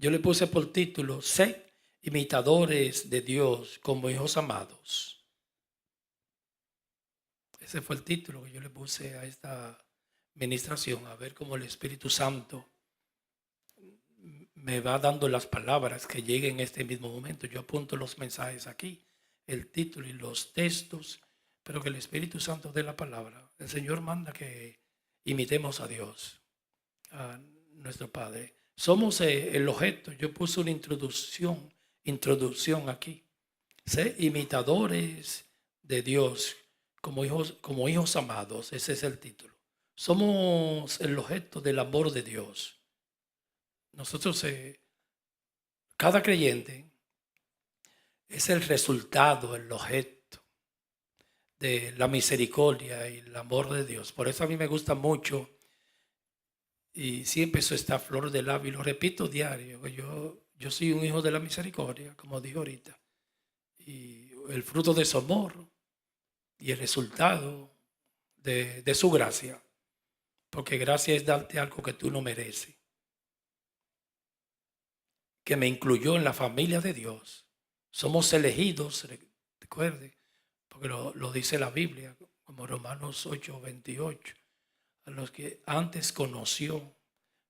Yo le puse por título, sed imitadores de Dios como hijos amados. Ese fue el título que yo le puse a esta ministración, a ver cómo el Espíritu Santo me va dando las palabras que lleguen en este mismo momento. Yo apunto los mensajes aquí, el título y los textos, pero que el Espíritu Santo dé la palabra. El Señor manda que imitemos a Dios, a nuestro Padre. Somos el objeto. Yo puse una introducción aquí. Ser imitadores de Dios como hijos amados. Ese es el título. Somos el objeto del amor de Dios. Nosotros, cada creyente es el resultado, el objeto de la misericordia y el amor de Dios. Por eso a mí me gusta mucho y siempre eso está a flor de labio y lo repito diario, que yo soy un hijo de la misericordia, como dijo ahorita. Y el fruto de su amor y el resultado de su gracia. Porque gracia es darte algo que tú no mereces. Que me incluyó en la familia de Dios. Somos elegidos, recuerde, porque lo dice la Biblia, como Romanos 8:28. A los que antes conoció,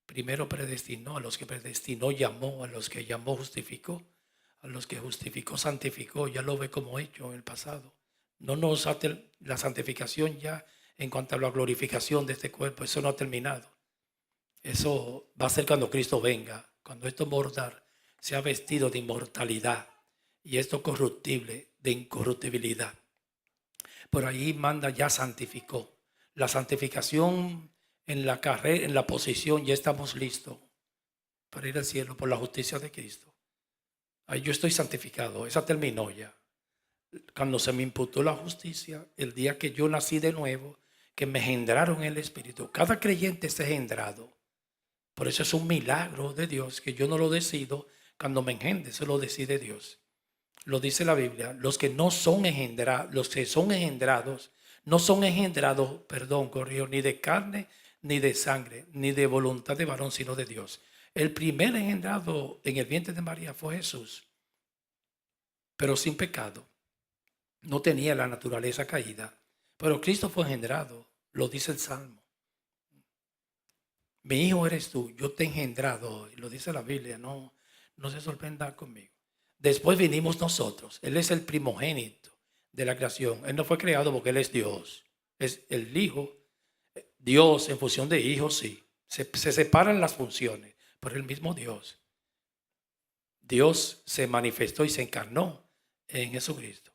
primero predestinó, a los que predestinó llamó, a los que llamó justificó, a los que justificó santificó, ya lo ve como hecho en el pasado. No nos la santificación ya en cuanto a la glorificación de este cuerpo, eso no ha terminado. Eso va a ser cuando Cristo venga, cuando esto mortal sea vestido de inmortalidad y esto corruptible de incorruptibilidad. Por ahí manda ya santificó. La santificación en la carrera, en la posición, ya estamos listos para ir al cielo por la justicia de Cristo. Ahí yo estoy santificado, esa terminó ya. Cuando se me imputó la justicia, el día que yo nací de nuevo, que me engendraron en el Espíritu. Cada creyente está engendrado. Por eso es un milagro de Dios que yo no lo decido cuando me engendre, eso lo decide Dios. Lo dice la Biblia, los que son engendrados, no son engendrados, corrió, ni de carne, ni de sangre, ni de voluntad de varón, sino de Dios. El primer engendrado en el vientre de María fue Jesús, pero sin pecado. No tenía la naturaleza caída, pero Cristo fue engendrado, lo dice el Salmo. Mi hijo eres tú, yo te he engendrado, y lo dice la Biblia, no se sorprenda conmigo. Después vinimos nosotros, Él es el primogénito de la creación. Él no fue creado porque Él es Dios, es el Hijo. Dios en función de hijo, sí, se separan las funciones, pero el mismo Dios. Dios se manifestó y se encarnó en Jesucristo.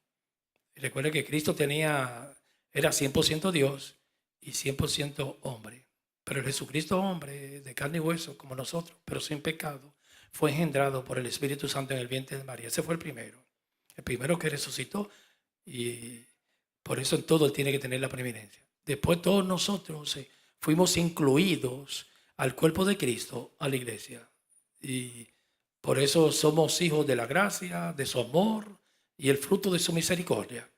Y recuerde que Cristo era 100% Dios y 100% hombre. Pero el Jesucristo hombre, de carne y hueso, como nosotros, pero sin pecado, fue engendrado por el Espíritu Santo en el vientre de María. Ese fue el primero que resucitó, y por eso en todo Él tiene que tener la preeminencia. Después todos nosotros fuimos incluidos al cuerpo de Cristo, a la iglesia. Y por eso somos hijos de la gracia, de su amor y el fruto de su misericordia.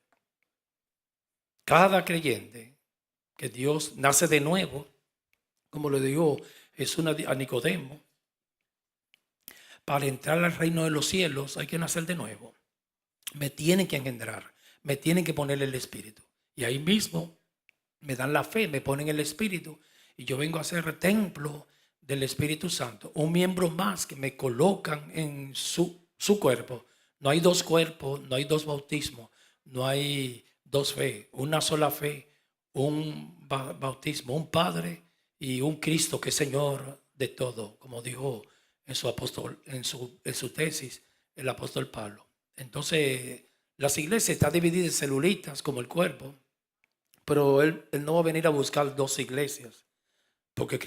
Cada creyente que Dios nace de nuevo, como le digo Jesús a Nicodemo, para entrar al reino de los cielos hay que nacer de nuevo. Me tienen que engendrar, me tienen que poner el Espíritu. Y ahí mismo me dan la fe, me ponen el Espíritu y yo vengo a ser templo del Espíritu Santo. Un miembro más que me colocan en su cuerpo. No hay dos cuerpos, no hay dos bautismos, no hay dos fe, una sola fe, un bautismo, un Padre y un Cristo que es Señor de todo, como dijo en su tesis el apóstol Pablo. Entonces, las iglesias están divididas en celulitas como el cuerpo, pero él no va a venir a buscar dos iglesias, porque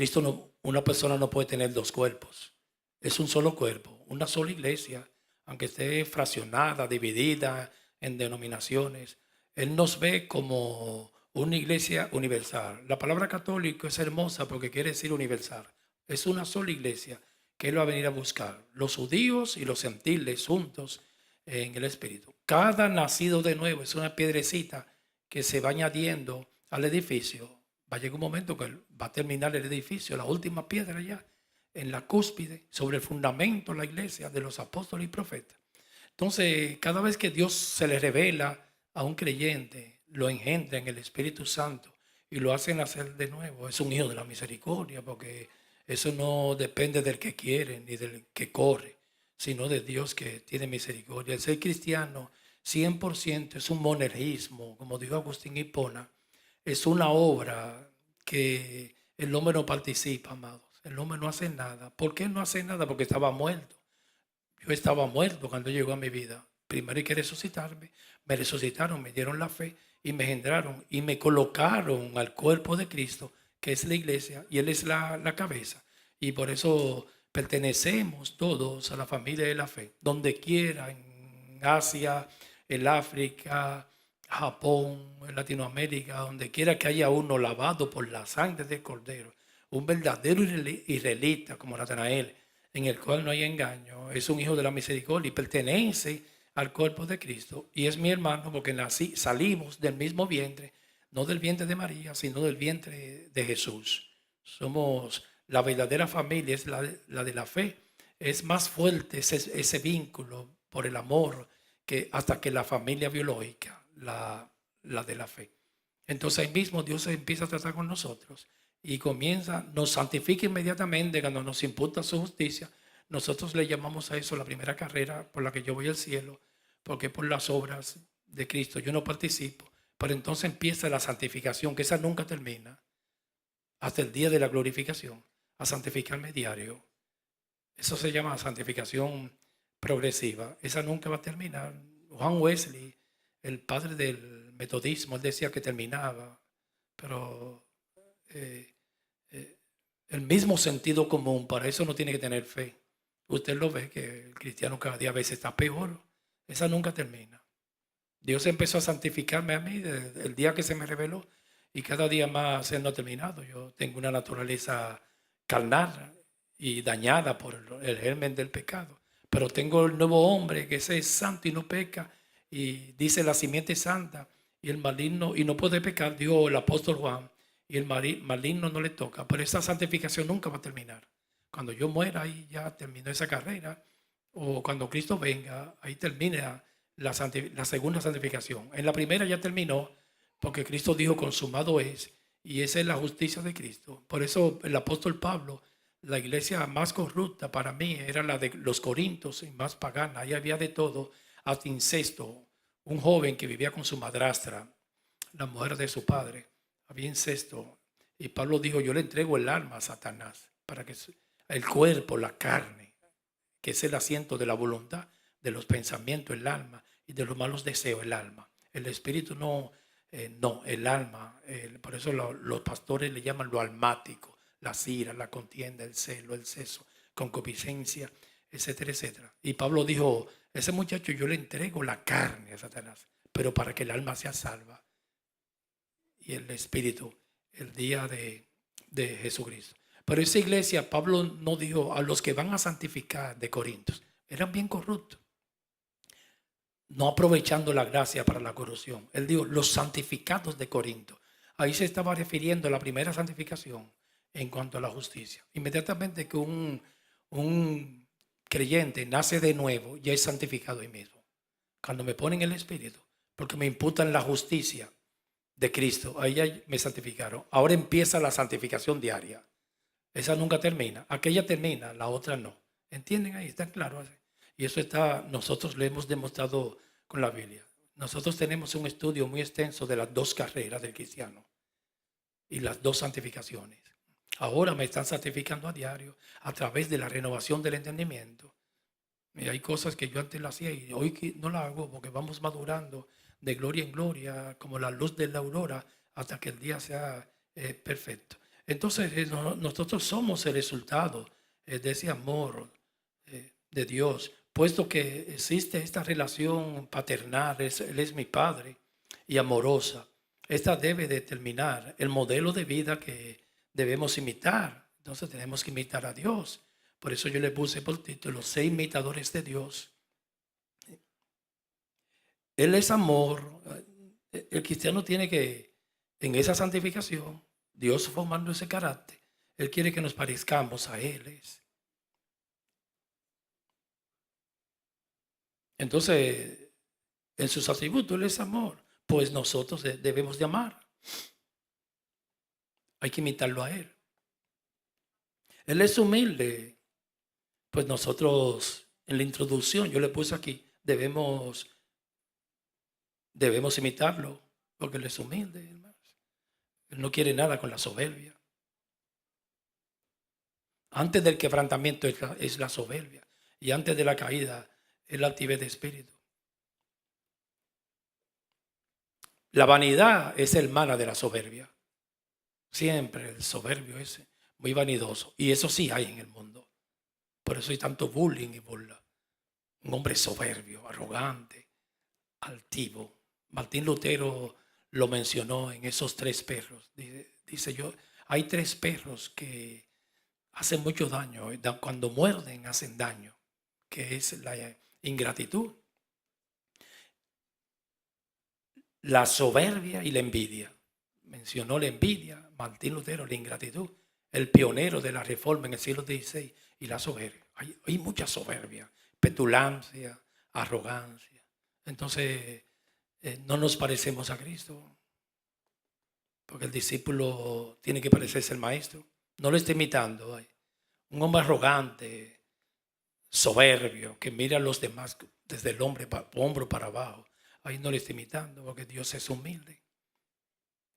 una persona no puede tener dos cuerpos. Es un solo cuerpo, una sola iglesia, aunque esté fraccionada, dividida en denominaciones. Él nos ve como una iglesia universal. La palabra católico es hermosa porque quiere decir universal. Es una sola iglesia que Él va a venir a buscar. Los judíos y los gentiles juntos en el Espíritu. Cada nacido de nuevo es una piedrecita que se va añadiendo al edificio. Va a llegar un momento que va a terminar el edificio, la última piedra ya. en la cúspide, sobre el fundamento, la iglesia de los apóstoles y profetas. Entonces, cada vez que Dios se le revela a un creyente, lo engendra en el Espíritu Santo y lo hace nacer de nuevo. Es un hijo de la misericordia, porque eso no depende del que quiere ni del que corre, sino de Dios que tiene misericordia. El ser cristiano 100% es un monergismo, como dijo Agustín Hipona, es una obra que el hombre no participa, amados. El hombre no hace nada. ¿Por qué no hace nada? Porque estaba muerto. Yo estaba muerto cuando llegó a mi vida. Primero hay que resucitarme. Me resucitaron, me dieron la fe y me engendraron y me colocaron al cuerpo de Cristo, que es la iglesia, y Él es la cabeza. Y por eso pertenecemos todos a la familia de la fe. Donde quiera, en Asia, en África, Japón, en Latinoamérica, donde quiera que haya uno lavado por la sangre del Cordero, un verdadero israelita como Natanael, en el cual no hay engaño, es un hijo de la misericordia y pertenece al cuerpo de Cristo y es mi hermano porque salimos del mismo vientre, no del vientre de María, sino del vientre de Jesús. Somos la verdadera familia, es la de la fe. Es más fuerte ese vínculo por el amor que hasta que la familia biológica, la de la fe. Entonces ahí mismo Dios empieza a tratar con nosotros y comienza, nos santifica inmediatamente cuando nos imputa su justicia. Nosotros le llamamos a eso la primera carrera por la que yo voy al cielo, porque por las obras de Cristo yo no participo. Pero entonces empieza la santificación, que esa nunca termina, hasta el día de la glorificación, a santificarme diario. Eso se llama santificación progresiva. Esa nunca va a terminar. Juan Wesley, el padre del metodismo, él decía que terminaba, pero el mismo sentido común, para eso no tiene que tener fe. Usted lo ve que el cristiano cada día a veces está peor. Esa nunca termina. Dios empezó a santificarme a mí desde el día que se me reveló y cada día más Él no ha terminado. Yo tengo una naturaleza carnal y dañada por el germen del pecado. Pero tengo el nuevo hombre que ese es santo y no peca y dice la simiente santa y el maligno y no puede pecar, dijo el apóstol Juan, y el maligno no le toca. Pero esa santificación nunca va a terminar. Cuando yo muera, ahí ya terminó esa carrera, o cuando Cristo venga, ahí termina la segunda santificación. En la primera ya terminó, porque Cristo dijo consumado es, y esa es la justicia de Cristo. Por eso el apóstol Pablo, la iglesia más corrupta para mí era la de los Corintios y más pagana. Ahí había de todo, hasta incesto. Un joven que vivía con su madrastra, la mujer de su padre, había incesto. Y Pablo dijo, yo le entrego el alma a Satanás, para que el cuerpo, la carne, que es el asiento de la voluntad, de los pensamientos, el alma, y de los malos deseos, el alma. El espíritu no, el alma. Por eso los pastores le llaman lo almático, la ira, la contienda, el celo, el seso, concupiscencia, etcétera, etcétera. Y Pablo dijo, ese muchacho yo le entrego la carne a Satanás, pero para que el alma sea salva. Y el espíritu, el día de Jesucristo. Pero esa iglesia, Pablo no dijo a los que van a santificar de Corintios, eran bien corruptos, no aprovechando la gracia para la corrupción. Él dijo, los santificados de Corinto. Ahí se estaba refiriendo a la primera santificación en cuanto a la justicia. Inmediatamente que un creyente nace de nuevo, ya es santificado ahí mismo. Cuando me ponen el Espíritu, porque me imputan la justicia de Cristo, ahí ya me santificaron. Ahora empieza la santificación diaria. Esa nunca termina. Aquella termina, la otra no. ¿Entienden ahí? ¿Está claro? Y eso nosotros lo hemos demostrado con la Biblia. Nosotros tenemos un estudio muy extenso de las dos carreras del cristiano y las dos santificaciones. Ahora me están santificando a diario a través de la renovación del entendimiento. Y hay cosas que yo antes las hacía y hoy no las hago porque vamos madurando de gloria en gloria como la luz de la aurora hasta que el día sea perfecto. Entonces nosotros somos el resultado de ese amor de Dios, puesto que existe esta relación paternal, Él es mi Padre y amorosa. Esta debe determinar el modelo de vida que debemos imitar. Entonces tenemos que imitar a Dios. Por eso yo le puse por título, sé imitadores de Dios. Él es amor. El cristiano tiene que, en esa santificación, Dios formando ese carácter, Él quiere que nos parezcamos a Él. Entonces, en sus atributos Él es amor. Pues nosotros debemos de amar. Hay que imitarlo a Él. Él es humilde. Pues nosotros, en la introducción, yo le puse aquí, debemos imitarlo, porque Él es humilde, hermanos. Él no quiere nada con la soberbia. Antes del quebrantamiento es la soberbia, y antes de la caída es la altivez de espíritu. La vanidad es hermana de la soberbia. Siempre el soberbio es muy vanidoso, y eso sí hay en el mundo. Por eso hay tanto bullying y burla. Un hombre soberbio, arrogante, altivo. Martín Lutero lo mencionó en esos 3 perros. Dice yo, hay 3 perros que hacen mucho daño. Cuando muerden hacen daño, que es la ingratitud, la soberbia y la envidia. Mencionó la envidia, Martín Lutero, la ingratitud, el pionero de la reforma en el siglo XVI, y la soberbia. Hay mucha soberbia, petulancia, arrogancia. Entonces, no nos parecemos a Cristo, porque el discípulo tiene que parecerse al maestro. No lo está imitando. Un hombre arrogante, soberbio, que mira a los demás desde el hombro para abajo. Ahí no lo está imitando, porque Dios es humilde.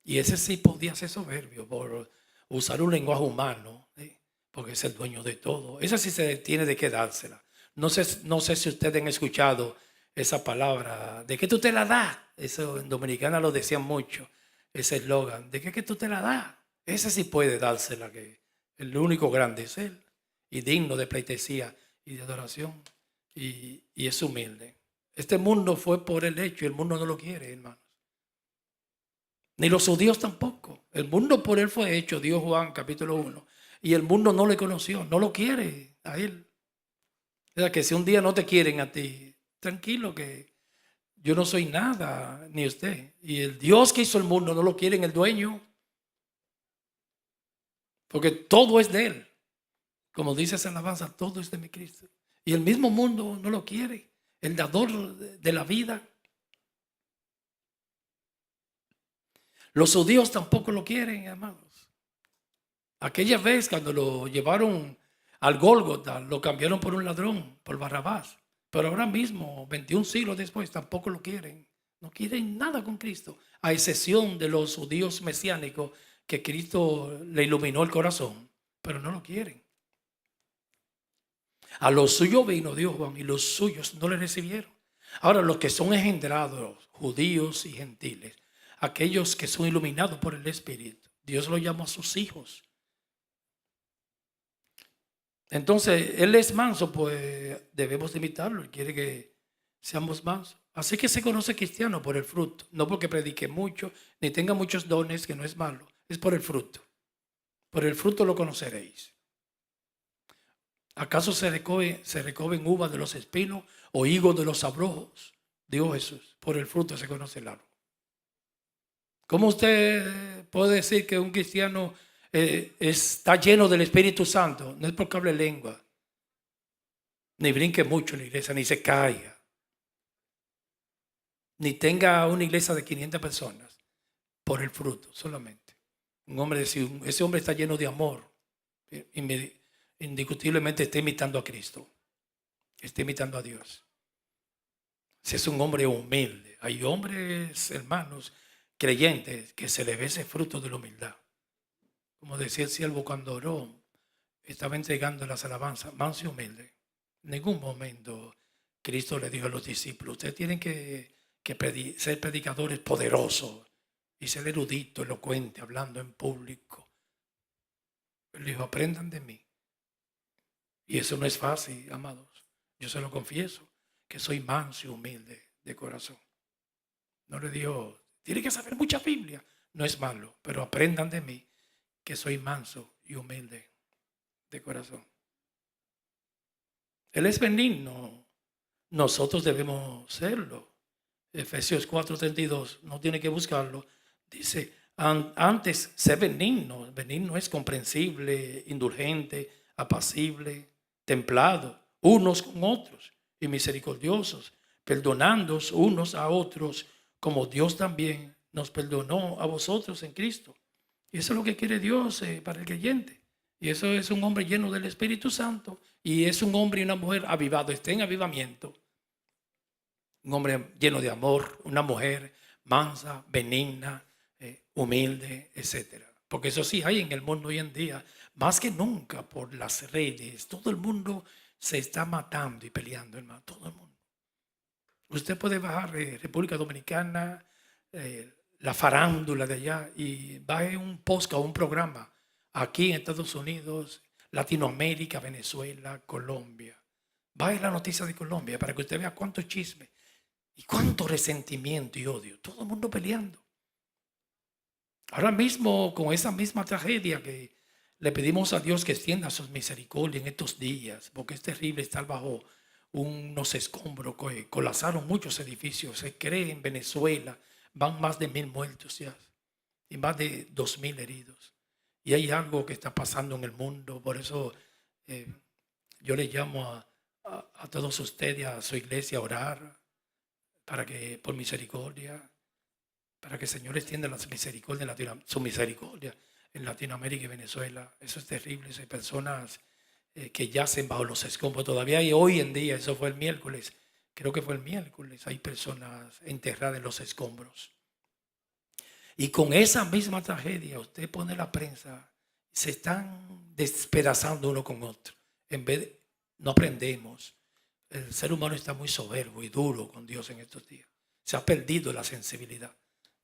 Y ese sí podía ser soberbio por usar un lenguaje humano, porque es el dueño de todo. Esa sí se tiene de qué dársela. No sé si ustedes han escuchado esa palabra, ¿de qué tú te la das? Eso en Dominicana lo decían mucho, ese eslogan, ¿de qué tú te la das? Ese sí puede dársela, que el único grande es Él, y digno de pleitesía y de adoración, y es humilde. Este mundo fue por Él hecho, y el mundo no lo quiere, hermanos. Ni los judíos tampoco. El mundo por Él fue hecho, dijo Juan capítulo 1, y el mundo no le conoció, no lo quiere a Él. O sea que si un día no te quieren a ti, tranquilo, que yo no soy nada, ni usted. Y el Dios que hizo el mundo no lo quiere en el dueño, porque todo es de Él. Como dice esa alabanza, todo es de mi Cristo. Y el mismo mundo no lo quiere, el dador de la vida. Los judíos tampoco lo quieren, hermanos. Aquella vez cuando lo llevaron al Gólgota, lo cambiaron por un ladrón, por Barrabás. Pero ahora mismo, 21 siglos después, tampoco lo quieren. No quieren nada con Cristo, a excepción de los judíos mesiánicos que Cristo le iluminó el corazón, pero no lo quieren. A los suyos vino, dijo Juan, y los suyos no le recibieron. Ahora, los que son engendrados, judíos y gentiles, aquellos que son iluminados por el Espíritu, Dios los llama a sus hijos. Entonces, Él es manso, pues debemos imitarlo. Él quiere que seamos mansos. Así que se conoce cristiano por el fruto, no porque predique mucho, ni tenga muchos dones, que no es malo, es por el fruto. Por el fruto lo conoceréis. ¿Acaso se recogen uvas de los espinos o higos de los abrojos? Dijo Jesús, por el fruto se conoce el árbol. ¿Cómo usted puede decir que un cristiano está lleno del Espíritu Santo? No es porque hable lengua, ni brinque mucho en la iglesia, ni se caiga, ni tenga una iglesia de 500 personas, por el fruto solamente. Un hombre decir, ese hombre está lleno de amor, indiscutiblemente está imitando a Cristo, está imitando a Dios. Si es un hombre humilde, hay hombres, hermanos, creyentes, que se le ve ese fruto de la humildad. Como decía el siervo cuando oró, estaba entregando las alabanzas, manso y humilde. En ningún momento Cristo le dijo a los discípulos, ustedes tienen que ser predicadores poderosos y ser erudito, elocuente, hablando en público. Él dijo, aprendan de mí. Y eso no es fácil, amados. Yo se lo confieso, que soy manso y humilde de corazón. No le digo, tiene que saber mucha Biblia. No es malo, pero aprendan de mí, que soy manso y humilde de corazón. Él es benigno. Nosotros debemos serlo. Efesios 4:32, no tiene que buscarlo. Dice, antes, sé benigno. Benigno es comprensible, indulgente, apacible, templado, unos con otros y misericordiosos, perdonándoos unos a otros, como Dios también nos perdonó a vosotros en Cristo. Y eso es lo que quiere Dios para el creyente. Y eso es un hombre lleno del Espíritu Santo. Y es un hombre y una mujer avivado, esté en avivamiento. Un hombre lleno de amor, una mujer mansa, benigna, humilde, etc. Porque eso sí hay en el mundo hoy en día, más que nunca por las redes. Todo el mundo se está matando y peleando, hermano. Todo el mundo. Usted puede bajar República Dominicana, la farándula de allá, y baje un podcast o un programa aquí en Estados Unidos, Latinoamérica, Venezuela, Colombia. Baje la noticia de Colombia para que usted vea cuánto chisme y cuánto resentimiento y odio. Todo el mundo peleando. Ahora mismo, con esa misma tragedia que le pedimos a Dios que extienda sus misericordias en estos días, porque es terrible estar bajo unos escombros que colapsaron muchos edificios. Se cree en Venezuela, van más de 1,000 muertos ya y más de 2,000 heridos. Y hay algo que está pasando en el mundo. Por eso yo le llamo a todos ustedes, a su iglesia, a orar para que, por misericordia, para que el Señor extienda las misericordias, su misericordia en Latinoamérica y Venezuela. Eso es terrible. Hay personas que yacen bajo los escombros todavía, y hoy en día, eso fue el miércoles, creo que fue el miércoles, hay personas enterradas en los escombros. Y con esa misma tragedia, usted pone la prensa, se están despedazando uno con otro. En vez de, no aprendemos. El ser humano está muy soberbio y duro con Dios en estos días. Se ha perdido la sensibilidad.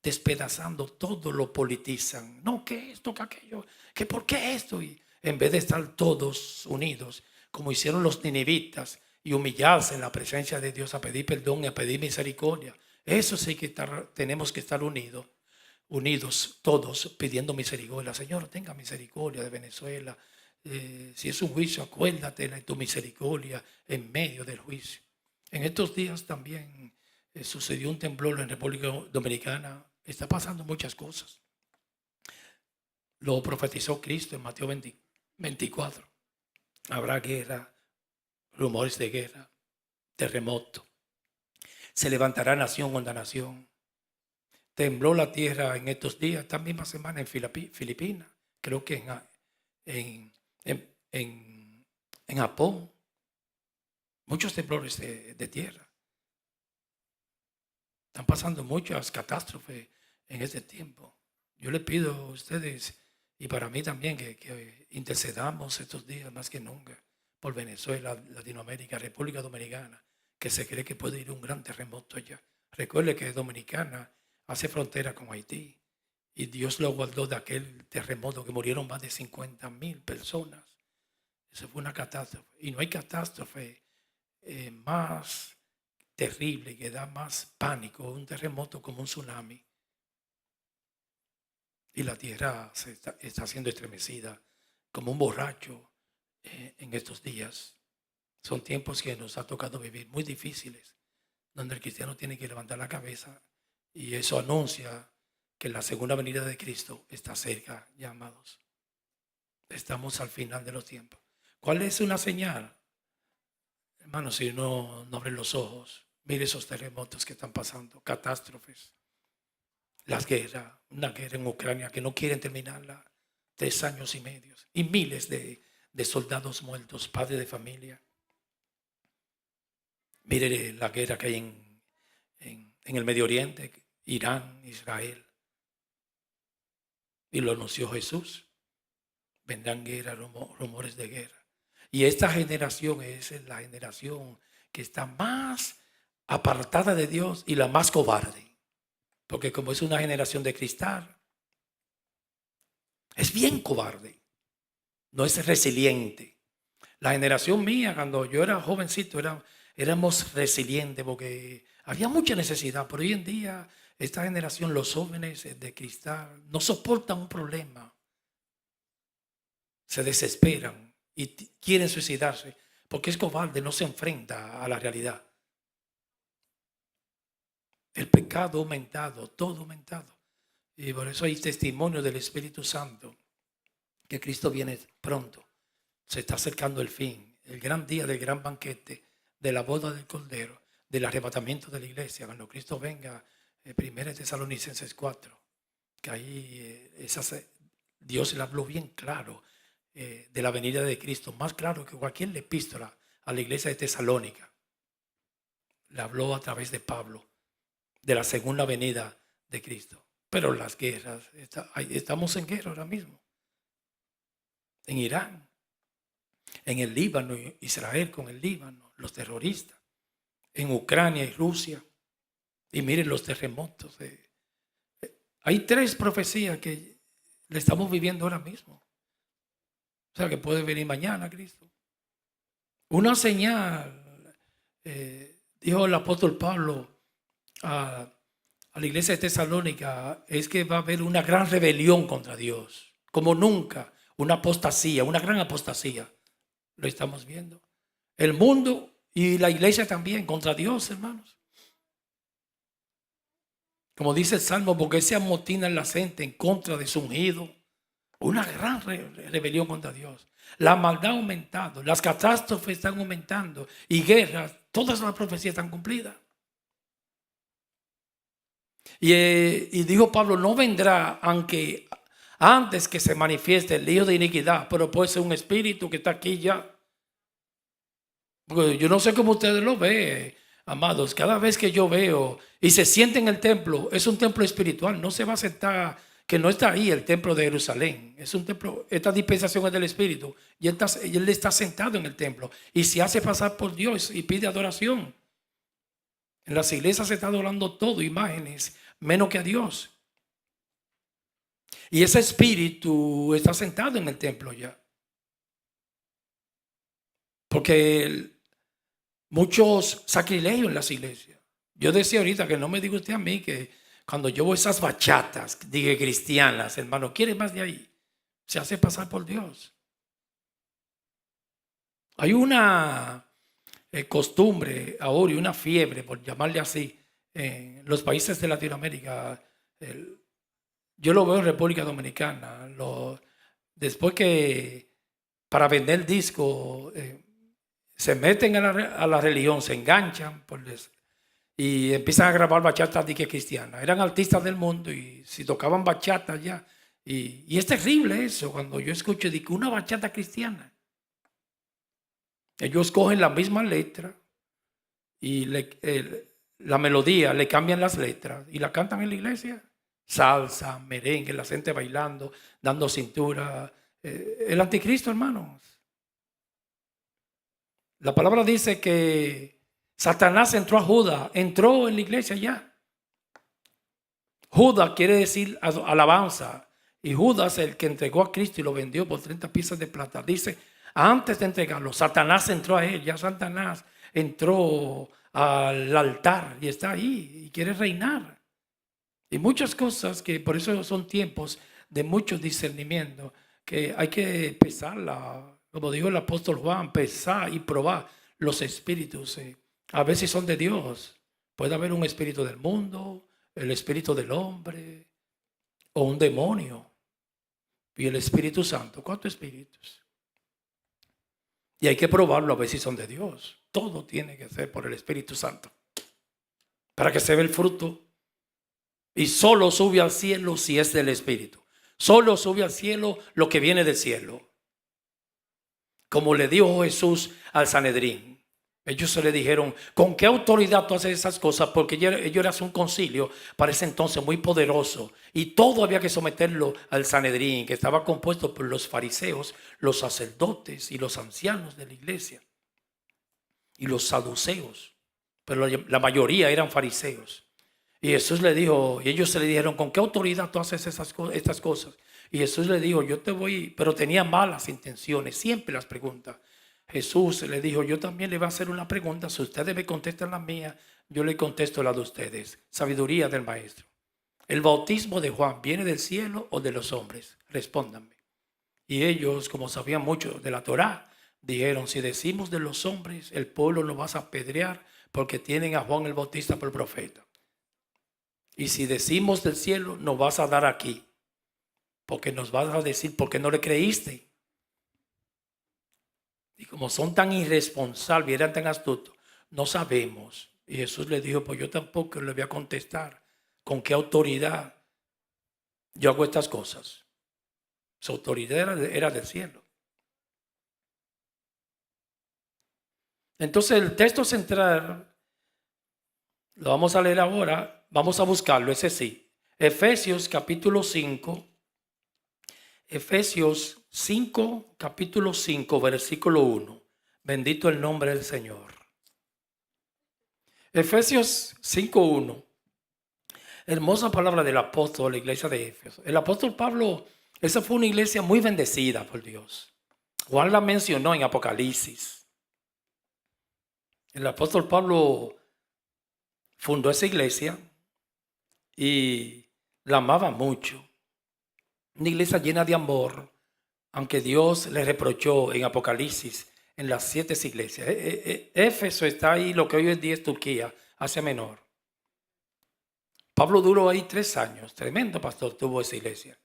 Despedazando todo lo politizan. No, que esto, que aquello, que por qué esto. Y en vez de estar todos unidos, como hicieron los ninivitas, y humillarse en la presencia de Dios a pedir perdón y a pedir misericordia. Eso sí que tenemos que estar unidos todos pidiendo misericordia. Señor, tenga misericordia de Venezuela. Si es un juicio, acuérdate de tu misericordia en medio del juicio. En estos días también sucedió un temblor en República Dominicana. Está pasando muchas cosas. Lo profetizó Cristo en Mateo 24. Habrá guerra, rumores de guerra, terremoto. Se levantará nación contra nación. Tembló la tierra en estos días, esta misma semana en Filipinas, creo que en Japón. Muchos temblores de tierra. Están pasando muchas catástrofes en este tiempo. Yo le pido a ustedes y para mí también que intercedamos estos días más que nunca por Venezuela, Latinoamérica, República Dominicana, que se cree que puede ir un gran terremoto allá. Recuerde que Dominicana hace frontera con Haití y Dios lo guardó de aquel terremoto que murieron más de 50,000 personas. Eso fue una catástrofe. Y no hay catástrofe más terrible, que da más pánico, un terremoto como un tsunami. Y la tierra está siendo estremecida como un borracho en estos días. Son tiempos que nos ha tocado vivir muy difíciles, donde el cristiano tiene que levantar la cabeza, y eso anuncia que la segunda venida de Cristo está cerca, ya amados. Estamos al final de los tiempos. ¿Cuál es una señal? Hermano, si no abre los ojos, mire esos terremotos que están pasando, catástrofes, las guerras, una guerra en Ucrania que no quieren terminarla, 3 años y medio, y miles de soldados muertos, padres de familia. Mire la guerra que hay en el Medio Oriente, Irán, Israel. Y lo anunció Jesús. Vendrán guerras, rumores de guerra. Y esta generación es la generación que está más apartada de Dios y la más cobarde. Porque como es una generación de cristal, es bien cobarde. No es resiliente. La generación mía, cuando yo era jovencito, éramos resilientes porque había mucha necesidad. Pero hoy en día, esta generación, los jóvenes de cristal, no soportan un problema. Se desesperan y quieren suicidarse porque es cobarde, no se enfrenta a la realidad. El pecado ha aumentado, todo ha aumentado. Y por eso hay testimonio del Espíritu Santo que Cristo viene pronto. Se está acercando el fin, el gran día del gran banquete, de la boda del Cordero, del arrebatamiento de la iglesia, cuando Cristo venga, 1 Tesalonicenses 4, que ahí Dios le habló bien claro de la venida de Cristo, más claro que cualquier epístola a la iglesia de Tesalónica. Le habló a través de Pablo de la segunda venida de Cristo. Pero las guerras, estamos en guerra ahora mismo. En Irán, en el Líbano, Israel con el Líbano, los terroristas, en Ucrania y Rusia. Y miren los terremotos. Hay 3 profecías que le estamos viviendo ahora mismo. O sea, que puede venir mañana Cristo. Una señal, dijo el apóstol Pablo a la iglesia de Tesalónica, es que va a haber una gran rebelión contra Dios, como nunca, una apostasía, una gran apostasía. Lo estamos viendo. El mundo y la iglesia también contra Dios, hermanos. Como dice el Salmo, porque se amotina la gente en contra de su ungido. Una gran rebelión contra Dios. La maldad ha aumentado, las catástrofes están aumentando y guerras, todas las profecías están cumplidas. Y dijo Pablo, no vendrá aunque antes que se manifieste el hijo de iniquidad, pero puede ser un espíritu que está aquí ya. Porque yo no sé cómo ustedes lo ven, amados. Cada vez que yo veo y se siente en el templo, es un templo espiritual. No se va a sentar, que no está ahí el templo de Jerusalén. Es un templo, esta dispensación es del Espíritu. Y él está sentado en el templo y se hace pasar por Dios y pide adoración. En las iglesias se está adorando todo, imágenes, menos que a Dios. Y ese espíritu está sentado en el templo ya. Porque muchos sacrilegios en las iglesias. Yo decía ahorita que no me diga usted a mí que cuando yo veo esas bachatas, diga cristianas, hermano, quiere más de ahí. Se hace pasar por Dios. Hay una costumbre ahora y una fiebre, por llamarle así, en los países de Latinoamérica. Yo lo veo en República Dominicana. Después que para vender discos se meten a la religión, se enganchan y empiezan a grabar bachatas cristianas. Eran artistas del mundo y si tocaban bachata ya. Y es terrible eso cuando yo escucho una bachata cristiana. Ellos cogen la misma letra y la melodía, le cambian las letras y la cantan en la iglesia. Salsa, merengue, la gente bailando, dando cintura. El anticristo, hermanos. La palabra dice que Satanás entró a Judas, entró en la iglesia ya. Judas quiere decir alabanza. Y Judas, el que entregó a Cristo y lo vendió por 30 piezas de plata, dice, antes de entregarlo, Satanás entró a él. Ya Satanás entró al altar y está ahí y quiere reinar. Y muchas cosas que por eso son tiempos de mucho discernimiento, que hay que pesarla, como dijo el apóstol Juan, pesar y probar los espíritus, a ver si son de Dios. Puede haber un espíritu del mundo, el espíritu del hombre o un demonio. Y el Espíritu Santo, ¿cuántos espíritus? Y hay que probarlo a ver si son de Dios. Todo tiene que ser por el Espíritu Santo para que se vea el fruto. Y solo sube al cielo si es del Espíritu. Solo sube al cielo lo que viene del cielo. Como le dijo Jesús al Sanedrín. Ellos se le dijeron, ¿con qué autoridad tú haces esas cosas? Porque ellos eran un concilio para ese entonces muy poderoso. Y todo había que someterlo al Sanedrín, que estaba compuesto por los fariseos, los sacerdotes y los ancianos de la iglesia. Y los saduceos. Pero la mayoría eran fariseos. Y Jesús le dijo, y ellos se le dijeron, ¿con qué autoridad tú haces estas cosas? Y Jesús le dijo, yo te voy, pero tenía malas intenciones, siempre las preguntas. Jesús le dijo, yo también le voy a hacer una pregunta, si ustedes me contestan la mía, yo le contesto la de ustedes. Sabiduría del maestro. ¿El bautismo de Juan viene del cielo o de los hombres? Respóndanme. Y ellos, como sabían mucho de la Torá, dijeron, si decimos de los hombres, el pueblo lo vas a apedrear porque tienen a Juan el Bautista por profeta. Y si decimos del cielo, nos vas a dar aquí. Porque nos vas a decir, ¿por qué no le creíste? Y como son tan irresponsables y eran tan astutos, no sabemos. Y Jesús le dijo, pues yo tampoco le voy a contestar con qué autoridad yo hago estas cosas. Su autoridad era del cielo. Entonces el texto central, lo vamos a leer ahora, vamos a buscarlo, ese sí. Efesios capítulo 5, Efesios 5, capítulo 5, versículo 1. Bendito el nombre del Señor. Efesios 5:1. Hermosa palabra del apóstol de la iglesia de Éfeso. El apóstol Pablo, esa fue una iglesia muy bendecida por Dios. Juan la mencionó en Apocalipsis. El apóstol Pablo fundó esa iglesia y la amaba mucho. Una iglesia llena de amor, aunque Dios le reprochó en Apocalipsis en las 7 iglesias. Éfeso está ahí, lo que hoy en día es Turquía, Asia Menor. Pablo duró ahí 3 años, tremendo pastor tuvo esa iglesia.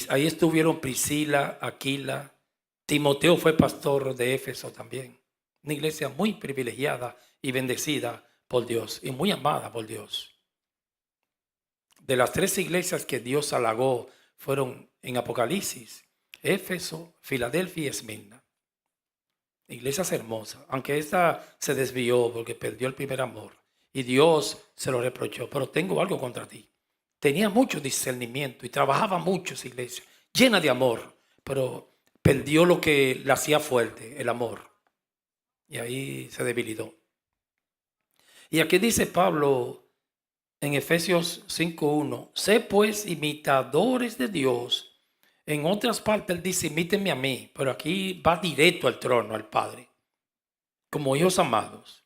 Ahí estuvieron Priscila, Aquila, Timoteo fue pastor de Éfeso también. Una iglesia muy privilegiada y bendecida por Dios y muy amada por Dios. De las 3 iglesias que Dios halagó fueron en Apocalipsis, Éfeso, Filadelfia y Esmirna. Iglesias hermosas, aunque esta se desvió porque perdió el primer amor y Dios se lo reprochó. Pero tengo algo contra ti. Tenía mucho discernimiento y trabajaba mucho esa iglesia, llena de amor, pero perdió lo que la hacía fuerte, el amor. Y ahí se debilitó. Y aquí dice Pablo en Efesios 5:1, sé pues imitadores de Dios. En otras partes él dice, imítenme a mí, pero aquí va directo al trono, al Padre, como hijos amados.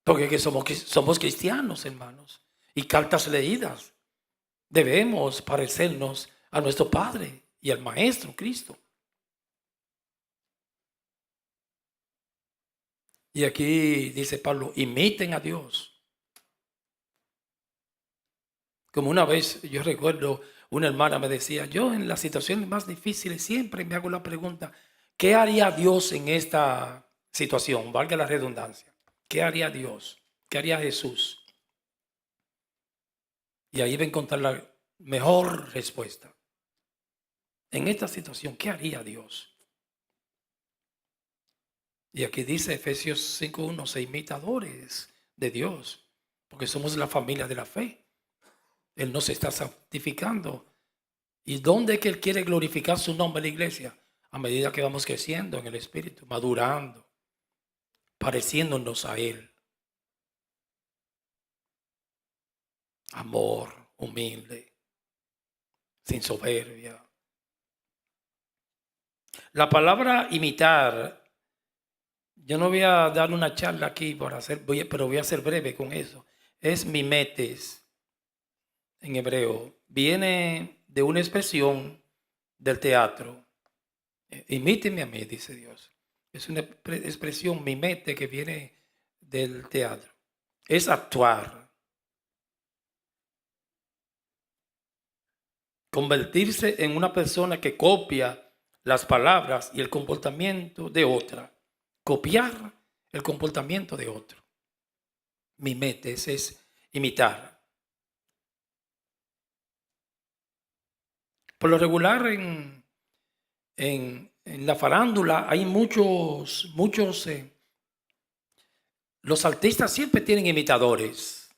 Porque que somos cristianos, hermanos, y cartas leídas. Debemos parecernos a nuestro Padre y al Maestro Cristo. Y aquí dice Pablo, imiten a Dios. Como una vez yo recuerdo, una hermana me decía, yo en las situaciones más difíciles siempre me hago la pregunta, ¿qué haría Dios en esta situación? Valga la redundancia. ¿Qué haría Dios? ¿Qué haría Jesús? Y ahí va a encontrar la mejor respuesta. En esta situación, ¿qué haría Dios? Y aquí dice Efesios 5:1, se imitadores de Dios, porque somos la familia de la fe. Él nos está santificando. ¿Y dónde es que Él quiere glorificar su nombre en la iglesia? A medida que vamos creciendo en el Espíritu, madurando, pareciéndonos a Él. Amor, humilde, sin soberbia. La palabra imitar, yo no voy a dar una charla aquí pero voy a ser breve con eso. Es mimetes en hebreo. Viene de una expresión del teatro. Imíteme a mí, dice Dios. Es una expresión mimete que viene del teatro. Es actuar. Convertirse en una persona que copia las palabras y el comportamiento de otra. Copiar el comportamiento de otro. Mimetes es imitar. Por lo regular en la farándula hay muchos, los artistas siempre tienen imitadores.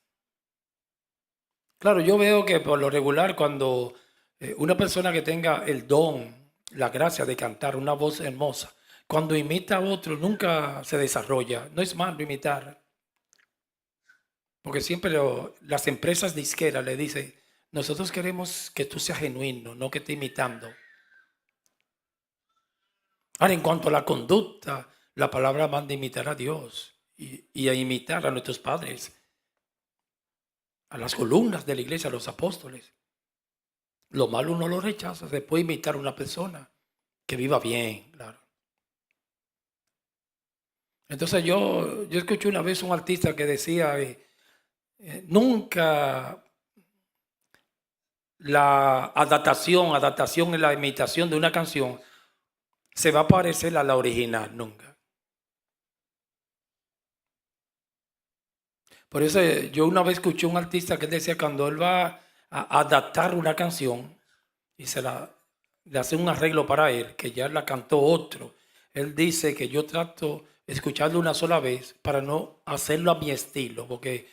Claro, yo veo que por lo regular cuando una persona que tenga el don, la gracia de cantar, una voz hermosa, cuando imita a otro nunca se desarrolla. No es malo imitar. Porque siempre las empresas disqueras le dicen, nosotros queremos que tú seas genuino, no que estés imitando. Ahora, en cuanto a la conducta, la palabra manda a imitar a Dios y a imitar a nuestros padres, a las columnas de la iglesia, a los apóstoles. Lo malo uno lo rechaza, se puede imitar a una persona que viva bien, claro. Entonces yo escuché una vez un artista que decía, nunca la adaptación en la imitación de una canción se va a parecer a la original, nunca. Por eso yo una vez escuché a un artista que él decía cuando él va a adaptar una canción y le hace un arreglo para él, que ya la cantó otro. Él dice que yo trato de escucharlo una sola vez para no hacerlo a mi estilo, porque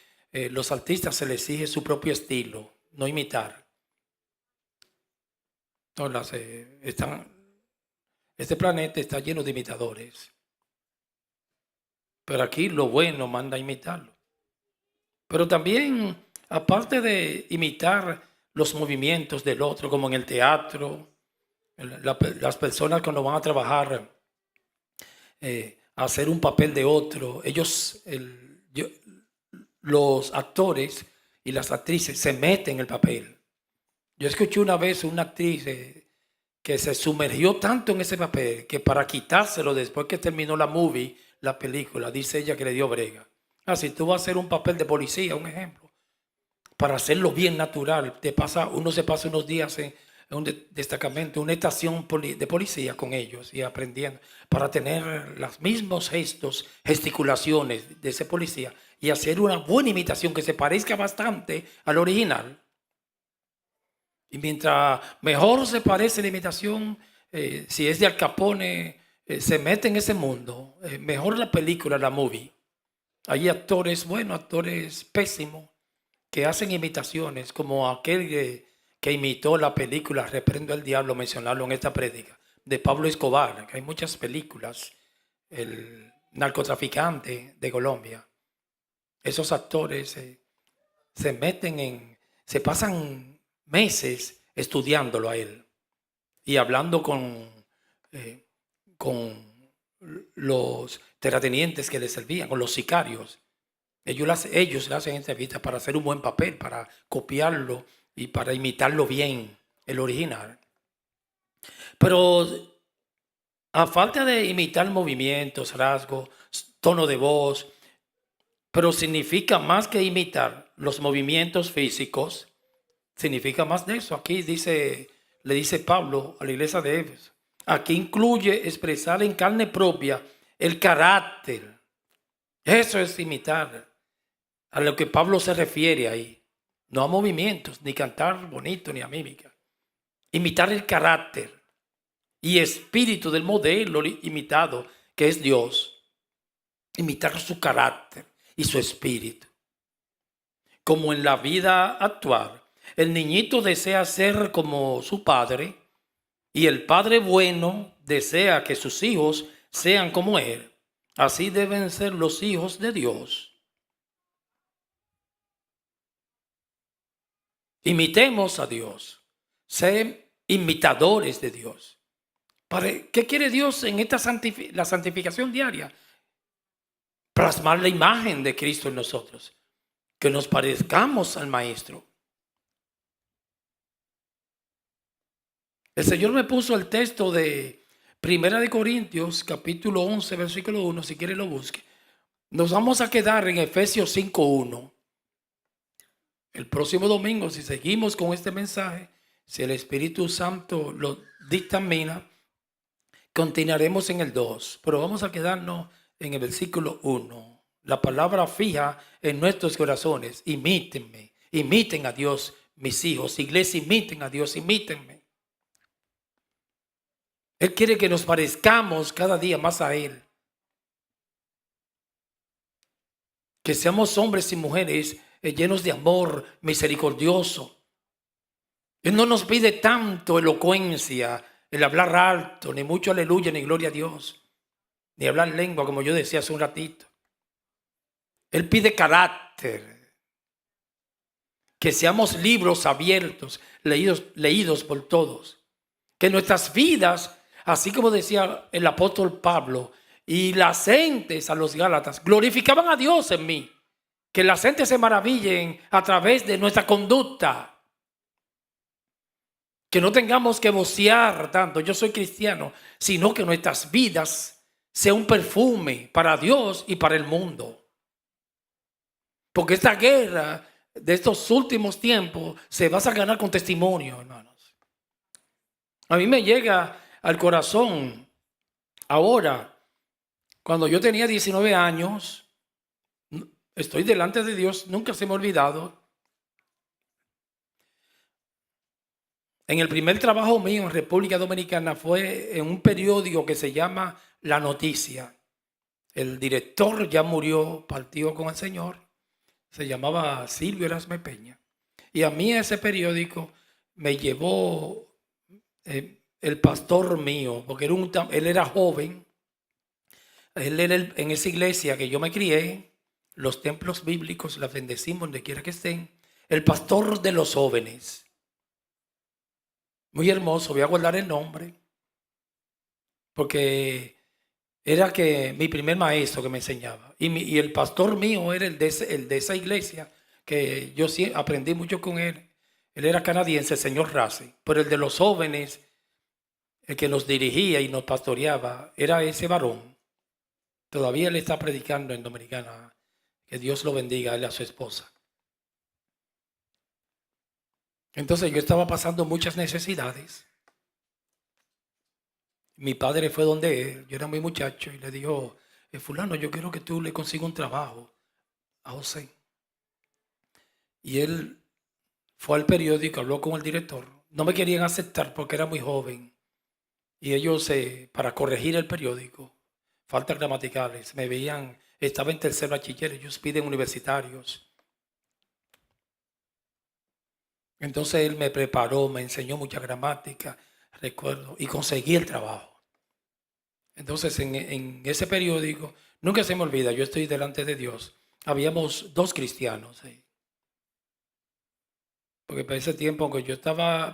los artistas se les exige su propio estilo, no imitar. Entonces, este planeta está lleno de imitadores. Pero aquí lo bueno manda a imitarlo. Pero también, aparte de imitar los movimientos del otro, como en el teatro, las personas cuando van a trabajar, a hacer un papel de otro, los actores y las actrices se meten en el papel. Yo escuché una vez una actriz que se sumergió tanto en ese papel que para quitárselo después que terminó la película, dice ella que le dio brega. Si tú vas a hacer un papel de policía, un ejemplo, para hacerlo bien natural, uno se pasa unos días en un destacamento, una estación de policía con ellos y aprendiendo para tener los mismos gestos, gesticulaciones de ese policía y hacer una buena imitación que se parezca bastante al original. Y mientras mejor se parece la imitación, si es de Al Capone, se mete en ese mundo, mejor la película, la movie. Hay actores buenos, actores pésimos, que hacen imitaciones, como aquel que imitó la película Reprendo al Diablo, mencionarlo en esta prédica, de Pablo Escobar, que hay muchas películas, el narcotraficante de Colombia. Esos actores se pasan meses estudiándolo a él y hablando con los terratenientes que le servían, con los sicarios. Ellos le hacen entrevistas para hacer un buen papel, para copiarlo y para imitarlo bien, el original. Pero a falta de imitar movimientos, rasgos, tono de voz, pero significa más que imitar los movimientos físicos, significa más de eso. Aquí le dice Pablo a la iglesia de Éfeso. Aquí incluye expresar en carne propia el carácter. Eso es imitar. A lo que Pablo se refiere ahí. No a movimientos, ni cantar bonito, ni a mímica. Imitar el carácter y espíritu del modelo imitado, que es Dios. Imitar su carácter y su espíritu. Como en la vida actual, el niñito desea ser como su padre y el padre bueno desea que sus hijos sean como él. Así deben ser los hijos de Dios. Imitemos a Dios. Ser imitadores de Dios. ¿Qué quiere Dios en esta la santificación diaria? Plasmar la imagen de Cristo en nosotros. Que nos parezcamos al Maestro. El Señor me puso el texto de 1 Corintios, capítulo 11, versículo 1, si quiere lo busque. Nos vamos a quedar en Efesios 5:1. El próximo domingo, si seguimos con este mensaje, si el Espíritu Santo lo dictamina, continuaremos en el 2, pero vamos a quedarnos en el versículo 1. La palabra fija en nuestros corazones. Imítenme, imiten a Dios, mis hijos. Iglesia, imiten a Dios, imítenme. Él quiere que nos parezcamos cada día más a Él. Que seamos hombres y mujeres llenos de amor, misericordioso. Él no nos pide tanto elocuencia, el hablar alto, ni mucho aleluya, ni gloria a Dios, ni hablar lengua, como yo decía hace un ratito. Él pide carácter, que seamos libros abiertos, leídos por todos. Que nuestras vidas, así como decía el apóstol Pablo, y las gentes a los Gálatas, glorificaban a Dios en mí. Que las gentes se maravillen a través de nuestra conducta. Que no tengamos que vocear tanto, yo soy cristiano, sino que nuestras vidas sean un perfume para Dios y para el mundo. Porque esta guerra de estos últimos tiempos se va a ganar con testimonio, hermanos. A mí me llega al corazón ahora, cuando yo tenía 19 años, estoy delante de Dios, nunca se me ha olvidado. En el primer trabajo mío en República Dominicana fue en un periódico que se llama La Noticia. El director ya murió, partió con el Señor. Se llamaba Silvio Erasme Peña. Y a mí ese periódico me llevó el pastor mío, porque él era joven. Él era en esa iglesia que yo me crié, los templos bíblicos, las bendecimos donde quiera que estén. El pastor de los jóvenes. Muy hermoso, voy a guardar el nombre, porque era que mi primer maestro que me enseñaba. Y el pastor mío era el de esa iglesia, que yo sí aprendí mucho con él. Él era canadiense, el señor Race. Pero el de los jóvenes, el que nos dirigía y nos pastoreaba, era ese varón. Todavía él está predicando en Dominicana. Que Dios lo bendiga a él y a su esposa. Entonces yo estaba pasando muchas necesidades. Mi padre fue donde él, yo era muy muchacho, y le dijo, fulano, yo quiero que tú le consigas un trabajo a José. Y él fue al periódico, habló con el director. No me querían aceptar porque era muy joven. Y ellos, para corregir el periódico, faltas gramaticales, me veían, estaba en tercer bachiller, ellos piden universitarios. Entonces él me preparó, me enseñó mucha gramática, recuerdo, y conseguí el trabajo. Entonces en ese periódico, nunca se me olvida, yo estoy delante de Dios, habíamos 2 cristianos ahí. Porque para ese tiempo, aunque yo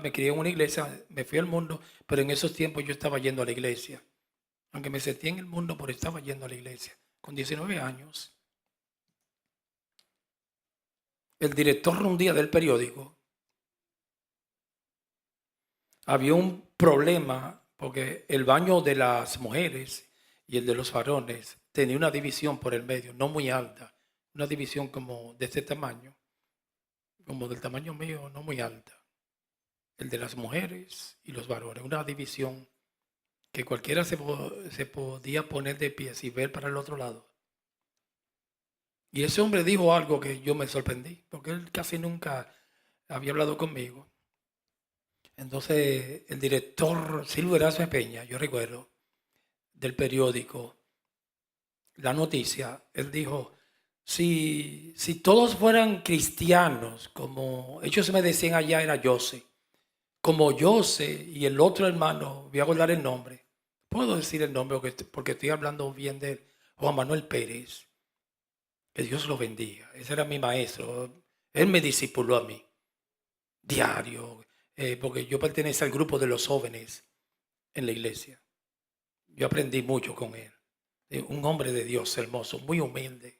me crié en una iglesia, me fui al mundo, pero en esos tiempos yo estaba yendo a la iglesia. Aunque me sentí en el mundo, pero estaba yendo a la iglesia. Con 19 años. El director un día del periódico, había un problema porque el baño de las mujeres y el de los varones tenía una división por el medio, no muy alta. Una división como de este tamaño, como del tamaño mío, no muy alta. El de las mujeres y los varones, una división que cualquiera se podía poner de pie y ver para el otro lado. Y ese hombre dijo algo que yo me sorprendí, porque él casi nunca había hablado conmigo. Entonces el director Silvio Erasme Peña, yo recuerdo, del periódico La Noticia, él dijo, si todos fueran cristianos, como ellos me decían allá era Jose, como Jose y el otro hermano, voy a guardar el nombre, puedo decir el nombre porque estoy hablando bien de él, Juan Manuel Pérez, que Dios lo bendiga, ese era mi maestro, él me discipuló a mí, diario, porque yo pertenecía al grupo de los jóvenes en la iglesia, yo aprendí mucho con él, un hombre de Dios hermoso, muy humilde.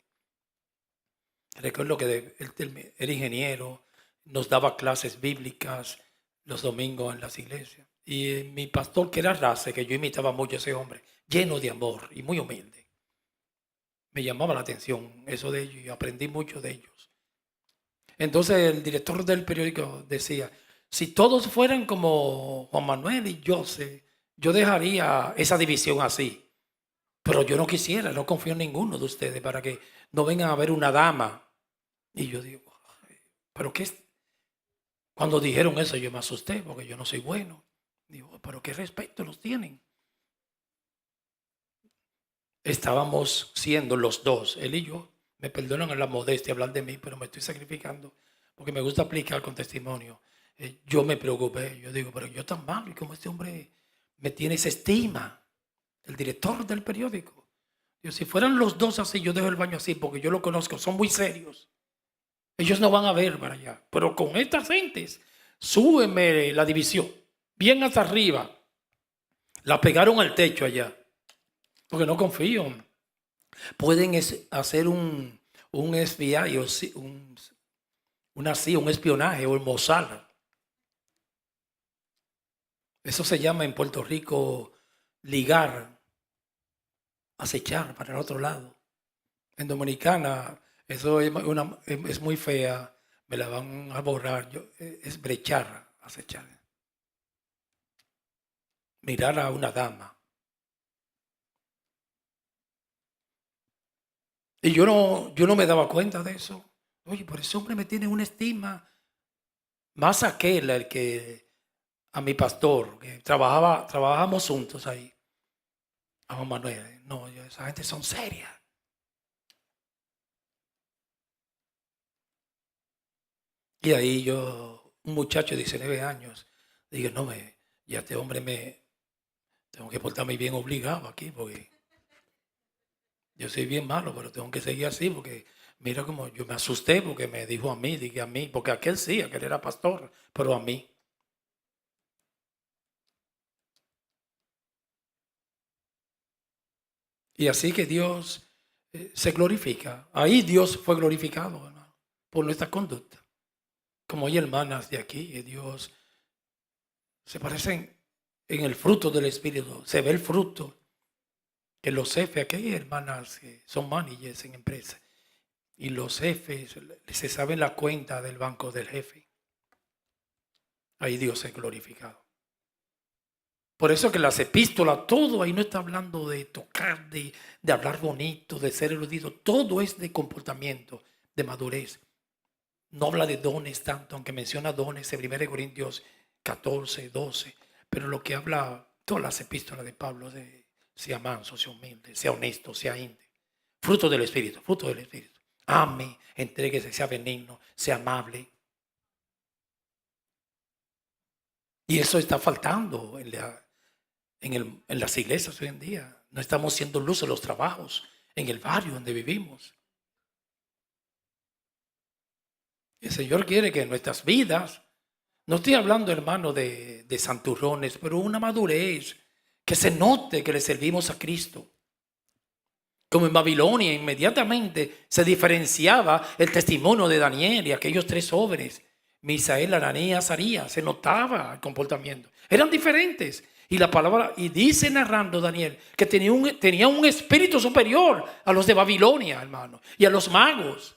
Recuerdo que él era ingeniero, nos daba clases bíblicas los domingos en las iglesias. Y mi pastor, que era Race, que yo imitaba mucho a ese hombre, lleno de amor y muy humilde. Me llamaba la atención eso de ellos y aprendí mucho de ellos. Entonces el director del periódico decía, si todos fueran como Juan Manuel y José, yo dejaría esa división así. Pero yo no quisiera, no confío en ninguno de ustedes para que no vengan a ver una dama. Y yo digo, ¿pero qué es? Cuando dijeron eso yo me asusté porque yo no soy bueno. Digo, ¿pero qué respeto los tienen? Estábamos siendo los dos, él y yo. Me perdonan en la modestia hablar de mí, pero me estoy sacrificando porque me gusta aplicar con testimonio. Yo me preocupé, yo digo, pero yo tan malo y como este hombre me tiene esa estima, el director del periódico. Digo, si fueran los dos así, yo dejo el baño así porque yo lo conozco, son muy serios. Ellos no van a ver para allá. Pero con estas gentes, súbeme la división, bien hasta arriba. La pegaron al techo allá, porque no confío. Pueden hacer un espiaje, un espionaje o el Mossad. Eso se llama en Puerto Rico ligar, acechar para el otro lado. En Dominicana, eso es muy fea, me la van a borrar. Es brechar, acechar. Mirar a una dama. Y yo no me daba cuenta de eso. Oye, por ese hombre me tiene una estima. Más aquel, el que a mi pastor, que trabajábamos juntos ahí. A Juan Manuel. No, esa gente son serias. Y ahí yo, un muchacho de 19 años, dije, no, ya este hombre tengo que portarme bien obligado aquí, porque yo soy bien malo, pero tengo que seguir así, porque mira como yo me asusté, porque me dijo a mí, dije a mí, porque aquel era pastor, pero a mí. Y así que Dios se glorifica. Ahí Dios fue glorificado, hermano, por nuestra conducta. Como hay hermanas de aquí, Dios se parecen en el fruto del Espíritu. Se ve el fruto que los jefes, aquí hay hermanas que son managers en empresas, y los jefes se saben la cuenta del banco del jefe. Ahí Dios es glorificado. Por eso que las epístolas, todo ahí no está hablando de tocar, de hablar bonito, de ser erudito. Todo es de comportamiento, de madurez. No habla de dones tanto, aunque menciona dones en 1 Corintios 14, 12. Pero lo que habla todas las epístolas de Pablo, de sea manso, sea humilde, sea honesto, sea íntegro. Fruto del Espíritu, fruto del Espíritu. Ame, entréguese, sea benigno, sea amable. Y eso está faltando en las iglesias hoy en día. No estamos siendo luz en los trabajos, en el barrio donde vivimos. El Señor quiere que en nuestras vidas, no estoy hablando, hermano, de santurrones, pero una madurez, que se note que le servimos a Cristo. Como en Babilonia, inmediatamente se diferenciaba el testimonio de Daniel y aquellos 3 jóvenes, Misael, Ananías, Azarías. Se notaba el comportamiento. Eran diferentes. Y la palabra, y dice narrando Daniel, que tenía un espíritu superior a los de Babilonia, hermano, y a los magos.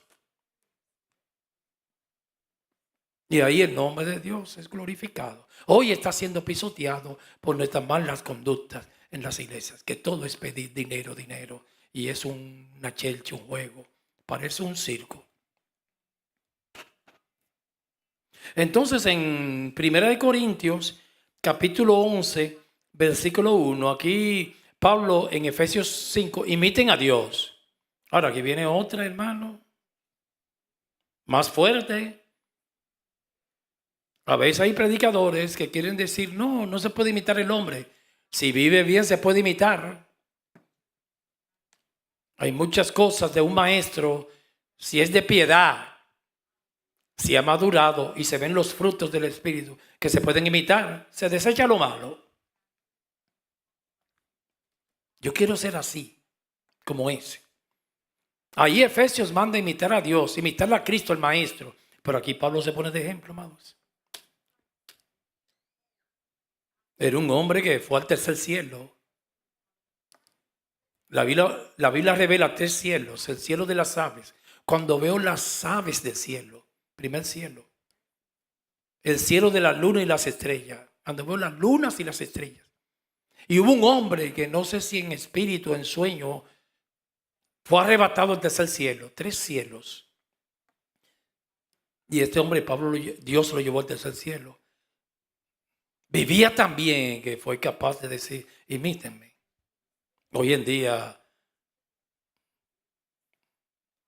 Y ahí el nombre de Dios es glorificado. Hoy está siendo pisoteado por nuestras malas conductas en las iglesias, que todo es pedir dinero, dinero. Y es una chelcha, un juego. Parece un circo. Entonces en 1 Corintios, capítulo 11, versículo 1, aquí Pablo en Efesios 5, imiten a Dios. Ahora aquí viene otra, hermano, más fuerte. A veces hay predicadores que quieren decir, no se puede imitar el hombre. Si vive bien se puede imitar. Hay muchas cosas de un maestro, si es de piedad, si ha madurado y se ven los frutos del Espíritu que se pueden imitar, se desecha lo malo. Yo quiero ser así, como ese. Ahí Efesios manda imitar a Dios, imitar a Cristo el Maestro. Pero aquí Pablo se pone de ejemplo, amados. Era un hombre que fue al tercer cielo. La Biblia revela 3 cielos, el cielo de las aves. Cuando veo las aves del cielo, primer cielo, el cielo de la luna y las estrellas, cuando veo las lunas y las estrellas. Y hubo un hombre que no sé si en espíritu o en sueño fue arrebatado al tercer cielo, 3 cielos. Y este hombre, Dios lo llevó al tercer cielo. Vivía tan bien que fue capaz de decir, imítenme. Hoy en día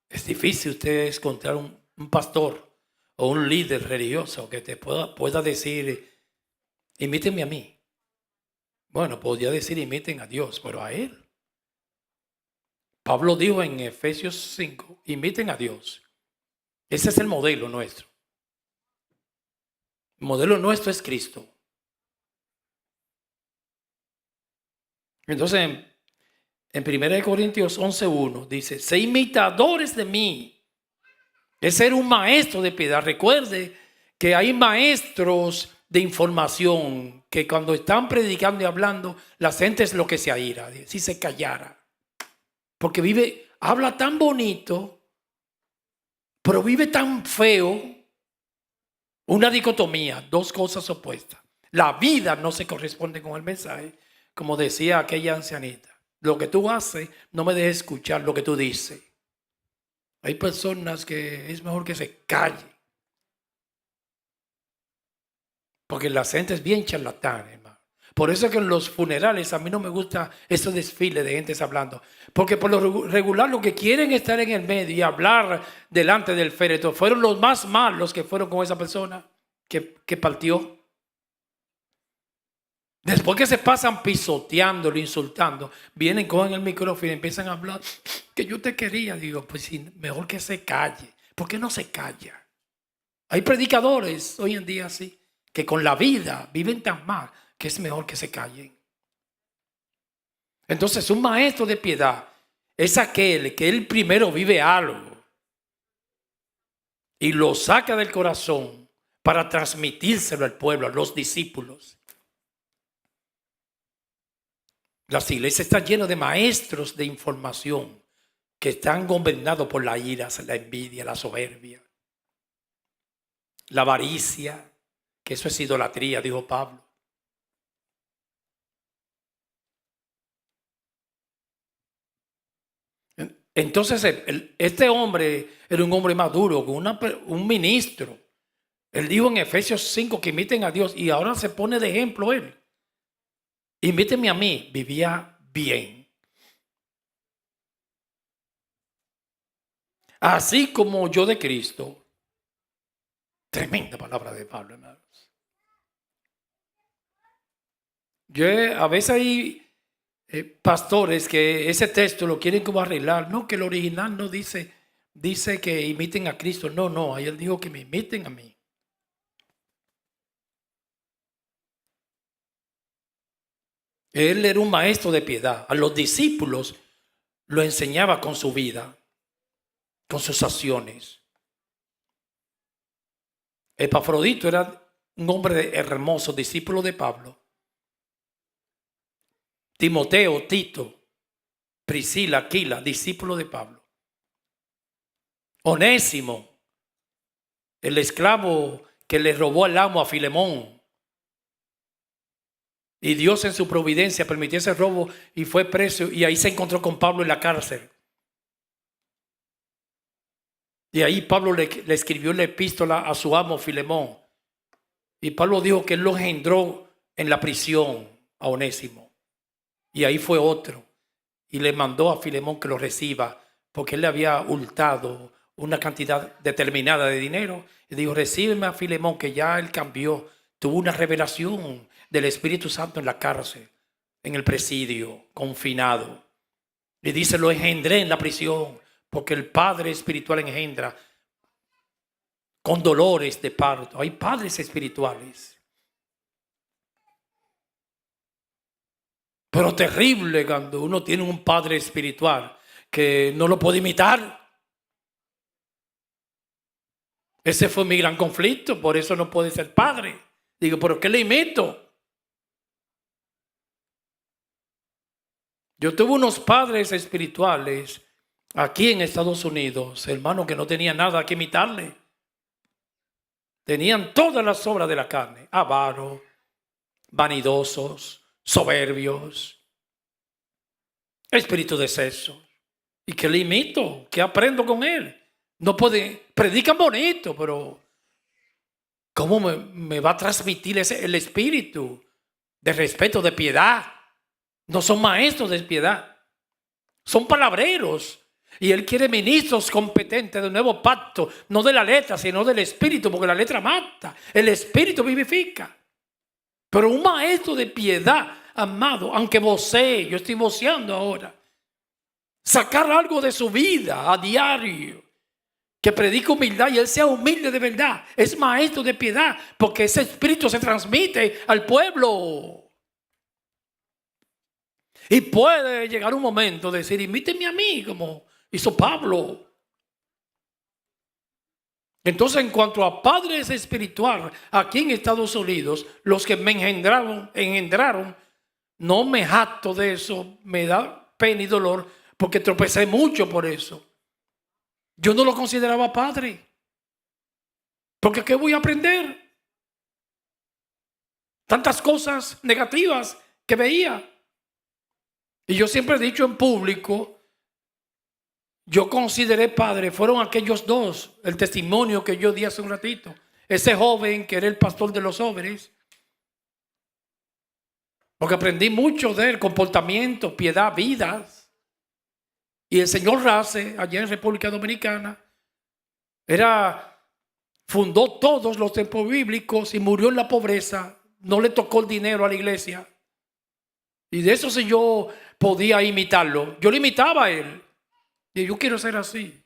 es difícil usted encontrar un pastor o un líder religioso que te pueda decir, imítenme a mí. Bueno, podría decir imiten a Dios, pero a Él. Pablo dijo en Efesios 5, imiten a Dios. Ese es el modelo nuestro. El modelo nuestro es Cristo. Entonces, en 1 Corintios 11:1 dice, sé imitadores de mí. Es ser un maestro de piedad. Recuerde que hay maestros de información que cuando están predicando y hablando, la gente es lo que se aira, si se callara. Porque habla tan bonito, pero vive tan feo. Una dicotomía, 2 cosas opuestas. La vida no se corresponde con el mensaje, como decía aquella ancianita. Lo que tú haces, no me dejes escuchar lo que tú dices. Hay personas que es mejor que se calle. Porque la gente es bien charlatán, hermano. Por eso es que en los funerales a mí no me gusta esos desfiles de gente hablando. Porque por lo regular lo que quieren es estar en el medio y hablar delante del féretro. Fueron los más malos que fueron con esa persona que partió. Después que se pasan pisoteándolo, insultando, vienen, cogen el micrófono y empiezan a hablar. Que yo te quería. Digo, pues sí, mejor que se calle. ¿Por qué no se calla? Hay predicadores hoy en día así, que con la vida viven tan mal que es mejor que se callen. Entonces, un maestro de piedad es aquel que él primero vive algo y lo saca del corazón para transmitírselo al pueblo, a los discípulos. Las iglesias están llenas de maestros de información que están gobernados por la ira, la envidia, la soberbia, la avaricia, que eso es idolatría, dijo Pablo. Entonces, este hombre era un hombre maduro, un ministro. Él dijo en Efesios 5 que imiten a Dios y ahora se pone de ejemplo él. Imítenme a mí, vivía bien. Así como yo de Cristo. Tremenda palabra de Pablo, hermanos. A veces hay pastores que ese texto lo quieren como arreglar. No, que el original no dice que imiten a Cristo. No, ahí él dijo que me imiten a mí. Él era un maestro de piedad. A los discípulos lo enseñaba con su vida, con sus acciones. Epafrodito era un hombre hermoso, discípulo de Pablo. Timoteo, Tito, Priscila, Aquila, discípulo de Pablo. Onésimo, el esclavo que le robó el amo a Filemón. Y Dios en su providencia permitió ese robo y fue preso. Y ahí se encontró con Pablo en la cárcel. Y ahí Pablo le escribió la epístola a su amo Filemón. Y Pablo dijo que él lo engendró en la prisión a Onésimo. Y ahí fue otro. Y le mandó a Filemón que lo reciba porque él le había hurtado una cantidad determinada de dinero. Y dijo, recíbeme a Filemón, que ya él cambió. Tuvo una revelación del Espíritu Santo en la cárcel, en el presidio, confinado. Y dice, lo engendré en la prisión, porque el Padre espiritual engendra con dolores de parto. Hay padres espirituales. Pero terrible cuando uno tiene un padre espiritual que no lo puede imitar. Ese fue mi gran conflicto, por eso no puede ser padre. Digo, ¿pero qué le imito? Yo tuve unos padres espirituales aquí en Estados Unidos, hermanos, que no tenían nada que imitarle. Tenían todas las obras de la carne, avaros, vanidosos, soberbios, espíritu de sexo. ¿Y qué le imito? ¿Qué aprendo con él? No puede, predican bonito, pero ¿cómo me va a transmitir el espíritu de respeto, de piedad? No son maestros de piedad, son palabreros. Y él quiere ministros competentes del nuevo pacto, no de la letra, sino del espíritu, porque la letra mata, el espíritu vivifica. Pero un maestro de piedad, amado, aunque vocee, yo estoy voceando ahora, sacar algo de su vida a diario, que predique humildad y él sea humilde de verdad, es maestro de piedad, porque ese espíritu se transmite al pueblo. Y puede llegar un momento de decir, imíteme a mí, como hizo Pablo. Entonces, en cuanto a padres espirituales, aquí en Estados Unidos, los que me engendraron, no me jacto de eso, me da pena y dolor, porque tropecé mucho por eso. Yo no lo consideraba padre, porque ¿qué voy a aprender? Tantas cosas negativas que veía. Y yo siempre he dicho en público, yo consideré padre fueron aquellos dos, el testimonio que yo di hace un ratito. Ese joven que era el pastor de los jóvenes, porque aprendí mucho de él, comportamiento, piedad, vidas. Y el señor Race, allá en República Dominicana, fundó todos los templos bíblicos y murió en la pobreza. No le tocó el dinero a la iglesia. Y de eso si yo podía imitarlo, yo lo imitaba a él. Y yo quiero ser así.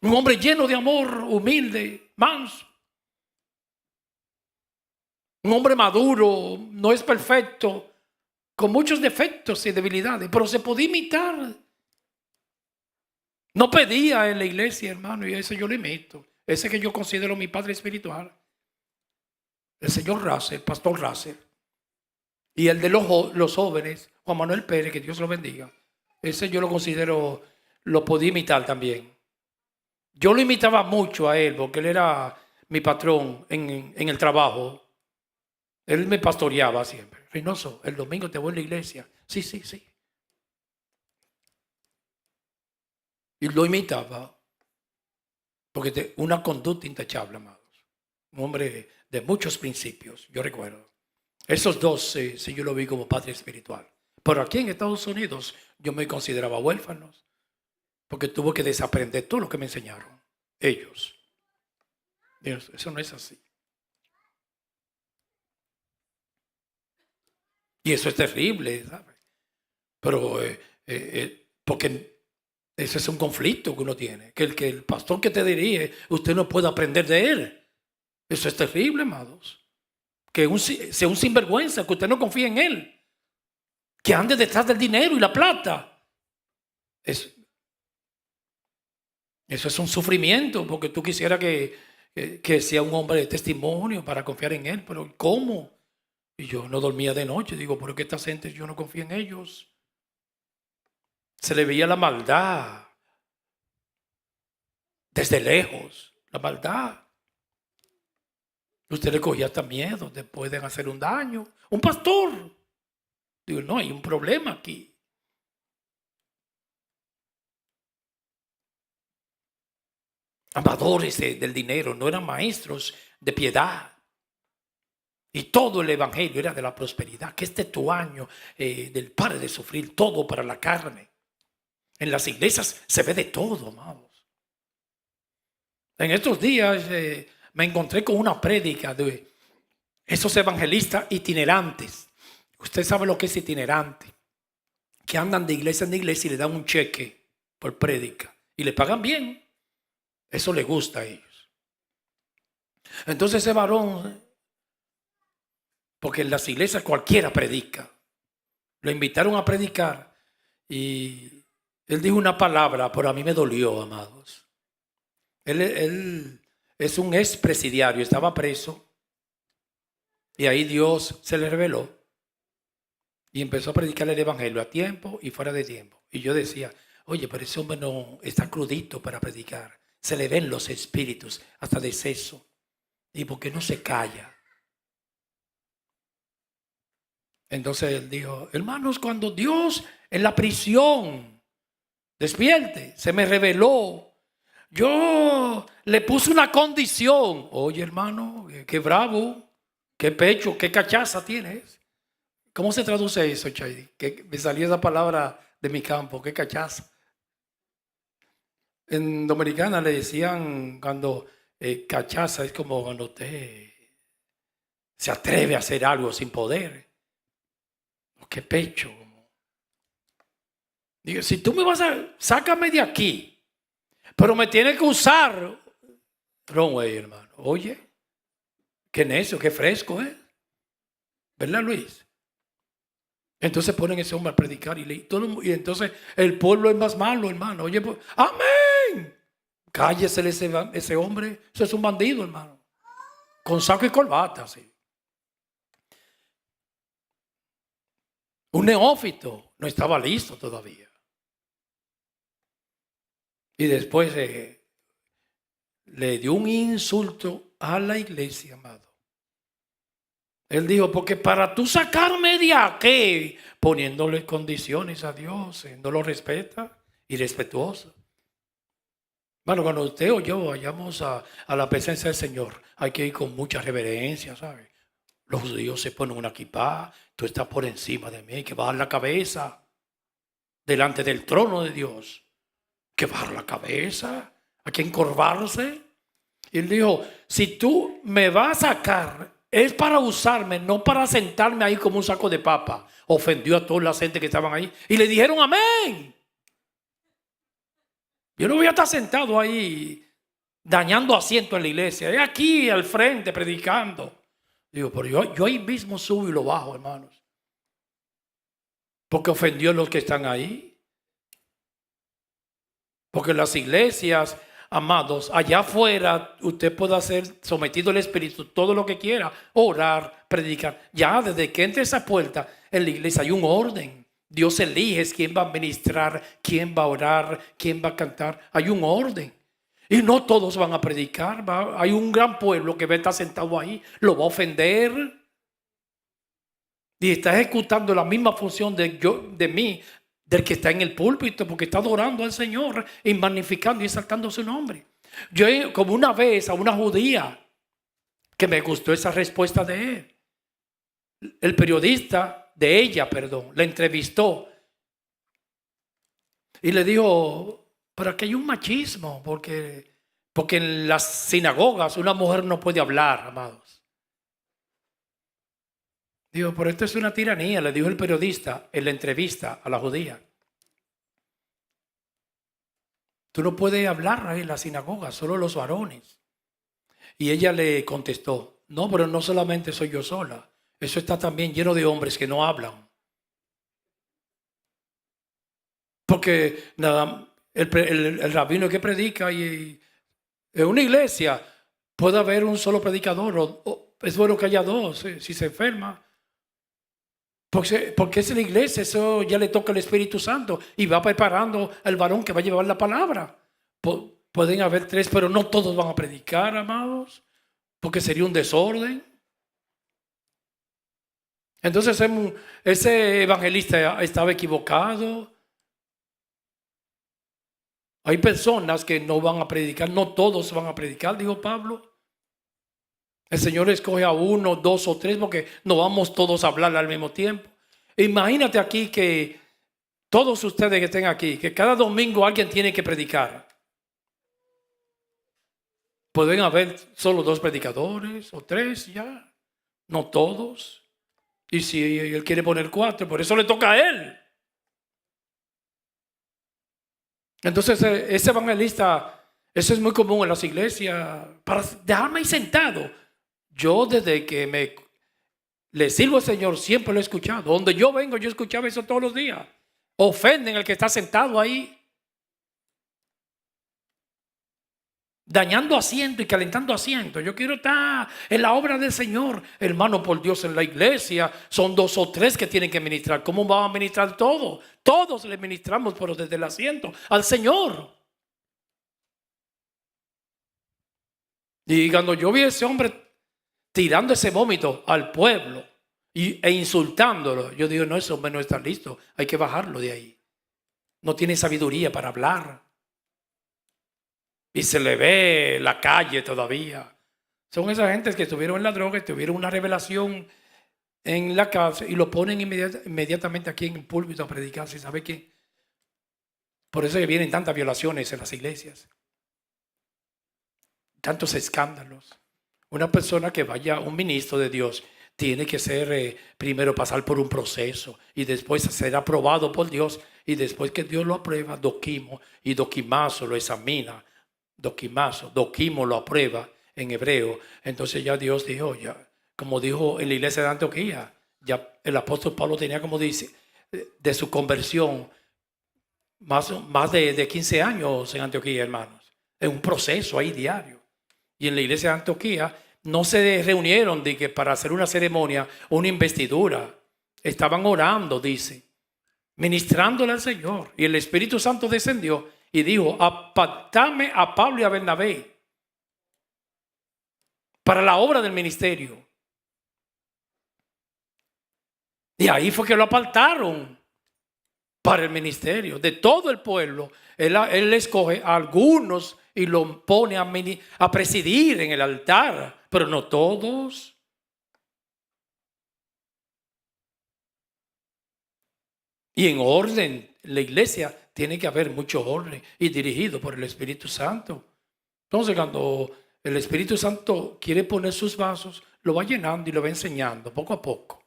Un hombre lleno de amor, humilde, manso. Un hombre maduro, no es perfecto, con muchos defectos y debilidades, pero se podía imitar. No pedía en la iglesia, hermano, y ese yo lo imito. Ese que yo considero mi padre espiritual. El señor Russell, el pastor Russell. Y el de los jóvenes, Juan Manuel Pérez, que Dios lo bendiga. Ese yo lo considero, lo podía imitar también. Yo lo imitaba mucho a él, porque él era mi patrón en el trabajo. Él me pastoreaba siempre. Reynoso, el domingo te voy a la iglesia. Sí, sí, sí. Y lo imitaba. Porque una conducta intachable, amados. Un hombre de muchos principios, yo recuerdo. Esos dos, sí, yo lo vi como padre espiritual. Pero aquí en Estados Unidos yo me consideraba huérfano. Porque tuve que desaprender todo lo que me enseñaron ellos. Dios, eso no es así. Y eso es terrible, ¿sabes? Pero porque ese es un conflicto que uno tiene. Que el pastor que te dirige, usted no puede aprender de él. Eso es terrible, amados. Que sea un sinvergüenza, que usted no confíe en él. Que ande detrás del dinero y la plata. Eso es un sufrimiento, porque tú quisieras que sea un hombre de testimonio para confiar en él. Pero ¿cómo? Y yo no dormía de noche. Digo, ¿por qué esta gente yo no confío en ellos? Se le veía la maldad. Desde lejos, la maldad. Usted le cogía hasta miedo, te pueden hacer un daño. Un pastor. Digo, no, hay un problema aquí. Amadores del dinero, no eran maestros de piedad. Y todo el evangelio era de la prosperidad, que este es tu año del pare de sufrir, todo para la carne. En las iglesias se ve de todo, amados. En estos días me encontré con una prédica de esos evangelistas itinerantes. Usted sabe lo que es itinerante. Que andan de iglesia en iglesia y le dan un cheque por prédica. Y le pagan bien. Eso le gusta a ellos. Entonces ese varón, porque en las iglesias cualquiera predica. Lo invitaron a predicar y él dijo una palabra, pero a mí me dolió, amados. Él es un expresidiario, estaba preso y ahí Dios se le reveló y empezó a predicar el evangelio a tiempo y fuera de tiempo. Y yo decía, oye, pero ese hombre no está crudito para predicar. Se le ven los espíritus hasta de seso. ¿Y por qué no se calla? Entonces él dijo, hermanos, cuando Dios en la prisión despierte, se me reveló. Yo le puse una condición. Oye, hermano, qué bravo, qué pecho, qué cachaza tienes. ¿Cómo se traduce eso, Chaydi? Que me salió esa palabra de mi campo, qué cachaza. En Dominicana le decían cuando cachaza es como cuando usted se atreve a hacer algo sin poder. Qué pecho. Digo, si tú me vas sácame de aquí, pero me tienes que usar. Runway, hermano. Oye, qué necio, qué fresco, ¿verdad, Luis? Entonces ponen ese hombre a predicar y entonces el pueblo es más malo, hermano. Oye, pues, amén. Cállese ese hombre. Eso es un bandido, hermano. Con saco y corbata, sí. Un neófito no estaba listo todavía. Y después le dio un insulto a la iglesia, amado. Él dijo, porque para tú sacarme de aquí, poniéndole condiciones a Dios, no lo respeta. y respetuosa. Bueno, cuando usted o yo vayamos a la presencia del Señor, hay que ir con mucha reverencia, ¿sabe? Los judíos se ponen una kipá, tú estás por encima de mí, hay que bajar la cabeza delante del trono de Dios. Hay que bajar la cabeza, hay que encorvarse. Y él dijo, si tú me vas a sacar, es para usarme, no para sentarme ahí como un saco de papa. Ofendió a toda la gente que estaban ahí y le dijeron amén. Yo no voy a estar sentado ahí dañando asiento en la iglesia. Es aquí al frente predicando. Digo, pero yo ahí mismo subo y lo bajo, hermanos. Porque ofendió a los que están ahí. Porque las iglesias, amados, allá afuera usted puede hacer sometido al Espíritu todo lo que quiera. Orar, predicar. Ya desde que entre esa puerta en la iglesia hay un orden. Dios elige quién va a ministrar, quién va a orar, quién va a cantar. Hay un orden. Y no todos van a predicar. Hay un gran pueblo que va a estar sentado ahí. Lo va a ofender. Y está ejecutando la misma función de mí, del que está en el púlpito, porque está adorando al Señor y magnificando y exaltando su nombre. Yo como una vez a una judía que me gustó esa respuesta de él. El periodista de ella, la entrevistó y le dijo, pero aquí hay un machismo, porque en las sinagogas una mujer no puede hablar, amados. Digo, pero esto es una tiranía, le dijo el periodista en la entrevista a la judía. Tú no puedes hablar ahí en la sinagoga, solo los varones. Y ella le contestó, no, pero no solamente soy yo sola, eso está también lleno de hombres que no hablan. Porque nada, el rabino que predica y en una iglesia puede haber un solo predicador, o es bueno que haya dos, si se enferma. Porque es la iglesia, eso ya le toca al Espíritu Santo y va preparando al varón que va a llevar la palabra. Pueden haber tres, pero no todos van a predicar, amados, porque sería un desorden. Entonces ese evangelista estaba equivocado. Hay personas que no van a predicar, no todos van a predicar, dijo Pablo. El Señor escoge a uno, dos o tres, porque no vamos todos a hablar al mismo tiempo. Imagínate aquí que todos ustedes que estén aquí, que cada domingo alguien tiene que predicar. Pueden haber solo dos predicadores o tres ya, no todos. Y si él quiere poner cuatro, por eso le toca a él. Entonces ese evangelista, eso es muy común en las iglesias, para dejarme ahí sentado. Yo desde que le sirvo al Señor siempre lo he escuchado. Donde yo vengo yo escuchaba eso todos los días. Ofenden al que está sentado ahí, dañando asiento y calentando asiento. Yo quiero estar en la obra del Señor. Hermano, por Dios, en la iglesia son dos o tres que tienen que ministrar. ¿Cómo van a ministrar todos? Todos le ministramos, pero desde el asiento al Señor. Y cuando yo vi a ese hombre tirando ese vómito al pueblo e insultándolo, yo digo, no, ese hombre no está listo. Hay que bajarlo de ahí. No tiene sabiduría para hablar. Y se le ve la calle todavía. Son esas gentes que estuvieron en la droga, tuvieron una revelación en la casa y lo ponen inmediatamente aquí en el púlpito a predicar. ¿Sí sabe qué? Por eso que vienen tantas violaciones en las iglesias. Tantos escándalos. Una persona que vaya, un ministro de Dios, tiene que ser primero pasar por un proceso y después ser aprobado por Dios. Y después que Dios lo aprueba, doquimo y doquimazo lo examina. Doquimo lo aprueba en hebreo. Entonces ya Dios dijo, ya, como dijo en la iglesia de Antioquía, ya el apóstol Pablo tenía, como dice, de su conversión más de 15 años en Antioquía, hermanos. Es un proceso ahí diario. Y en la iglesia de Antioquía no se reunieron para hacer una ceremonia, una investidura. Estaban orando, dice, ministrándole al Señor. Y el Espíritu Santo descendió y dijo, apartame a Pablo y a Bernabé para la obra del ministerio. Y ahí fue que lo apartaron para el ministerio. De todo el pueblo, él escoge a algunos y los pone a presidir en el altar, pero no todos. Y en orden, la iglesia tiene que haber mucho orden y dirigido por el Espíritu Santo. Entonces, cuando el Espíritu Santo quiere poner sus vasos, lo va llenando y lo va enseñando poco a poco.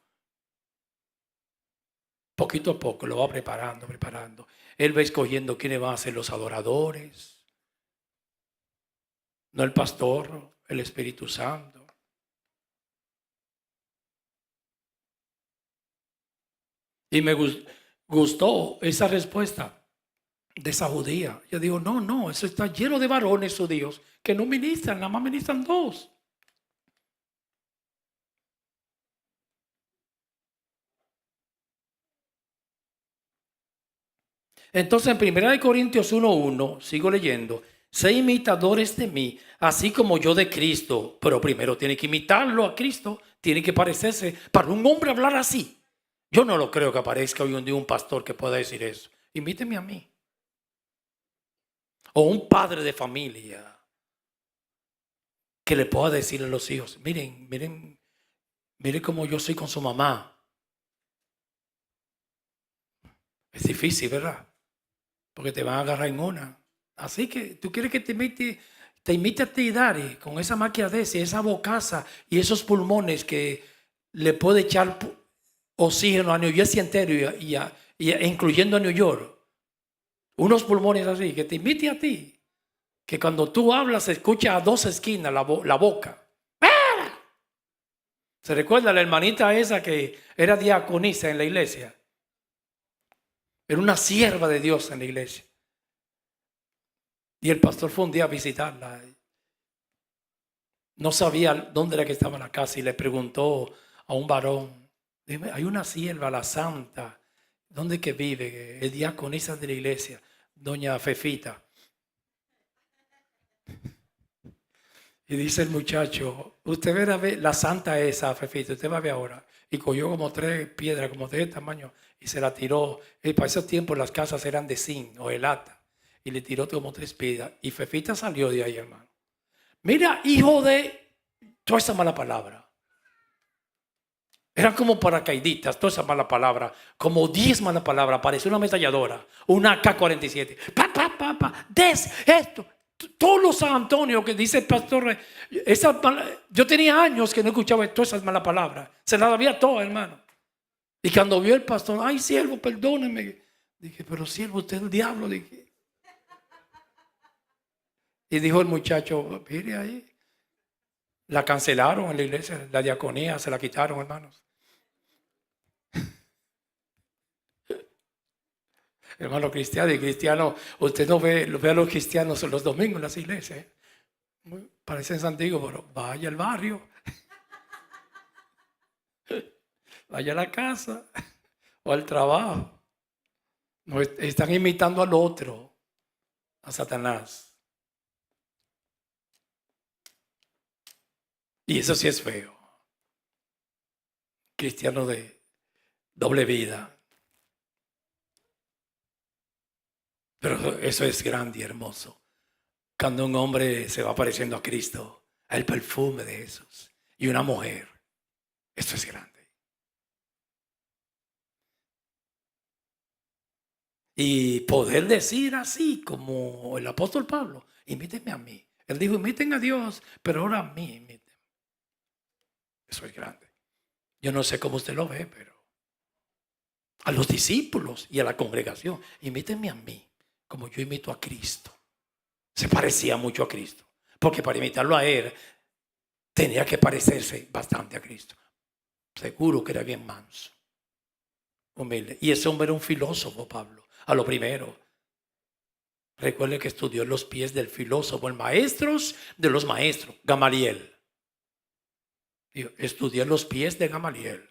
Poquito a poco lo va preparando. Él va escogiendo quiénes van a ser los adoradores. No el pastor, el Espíritu Santo. Y me gustó esa respuesta de esa judía. Yo digo, no, eso está lleno de varones judíos que no ministran, nada más ministran dos. Entonces en 1 Corintios 1:1, sigo leyendo, sé imitadores de mí, así como yo de Cristo. Pero primero tiene que imitarlo a Cristo, tiene que parecerse. Para un hombre hablar así, yo no lo creo que aparezca hoy un día un pastor que pueda decir eso. Imíteme a mí. O un padre de familia que le pueda decir a los hijos, miren cómo yo soy con su mamá. Es difícil, ¿verdad? Porque te van a agarrar en una. Así que tú quieres que te imite a ti, Dari, con esa maquiadez y esa bocaza y esos pulmones que le puede echar oxígeno a New Jersey entero incluyendo a New York. Unos pulmones así, que te imite a ti. Que cuando tú hablas se escucha a dos esquinas la boca. ¡Ah! ¿Se recuerda la hermanita esa que era diaconisa en la iglesia? Era una sierva de Dios en la iglesia. Y el pastor fue un día a visitarla. No sabía dónde era que estaba la casa y le preguntó a un varón, dime, hay una sierva, la santa, ¿dónde que vive? Es diaconisa de la iglesia, doña Fefita. Y dice el muchacho, usted verá, la santa esa, Fefita, usted va a ver ahora. Y cogió como 3 piedras, como de este tamaño, y se la tiró. Y para esos tiempos las casas eran de zinc o de lata. Y le tiró como 3 piedras. Y Fefita salió de ahí, hermano. Mira, hijo de toda esa mala palabra. Eran como paracaidistas, toda esa mala palabra. Como 10 malas palabras. Parecía una ametralladora. Una AK-47. Des esto. Todos los San Antonio que dice el pastor, yo tenía años que no escuchaba todas esas malas palabras. Se las había todas, hermano. Y cuando vio el pastor, ay, siervo, perdóneme. Dije, pero siervo, usted es el diablo. Dije. Y dijo el muchacho, mire ahí. La cancelaron en la iglesia, la diaconía, se la quitaron, hermanos. Hermano cristiano y cristiano, usted no ve a los cristianos los domingos en las iglesias. Parece en Santiago, pero vaya al barrio, vaya a la casa o al trabajo. No, están imitando al otro, a Satanás. Y eso sí es feo. Cristiano de doble vida. Pero eso es grande y hermoso. Cuando un hombre se va pareciendo a Cristo, el perfume de Jesús. Y una mujer, eso es grande. Y poder decir así como el apóstol Pablo, imítenme a mí. Él dijo, imiten a Dios, pero ahora a mí imiten. Eso es grande. Yo no sé cómo usted lo ve, pero a los discípulos y a la congregación, imítenme a mí, como yo imito a Cristo. Se parecía mucho a Cristo, porque para imitarlo a él tenía que parecerse bastante a Cristo. Seguro que era bien manso, humilde. Y ese hombre era un filósofo, Pablo, a lo primero. Recuerde que estudió en los pies del filósofo, el maestro de los maestros, Gamaliel. Estudié en los pies de Gamaliel,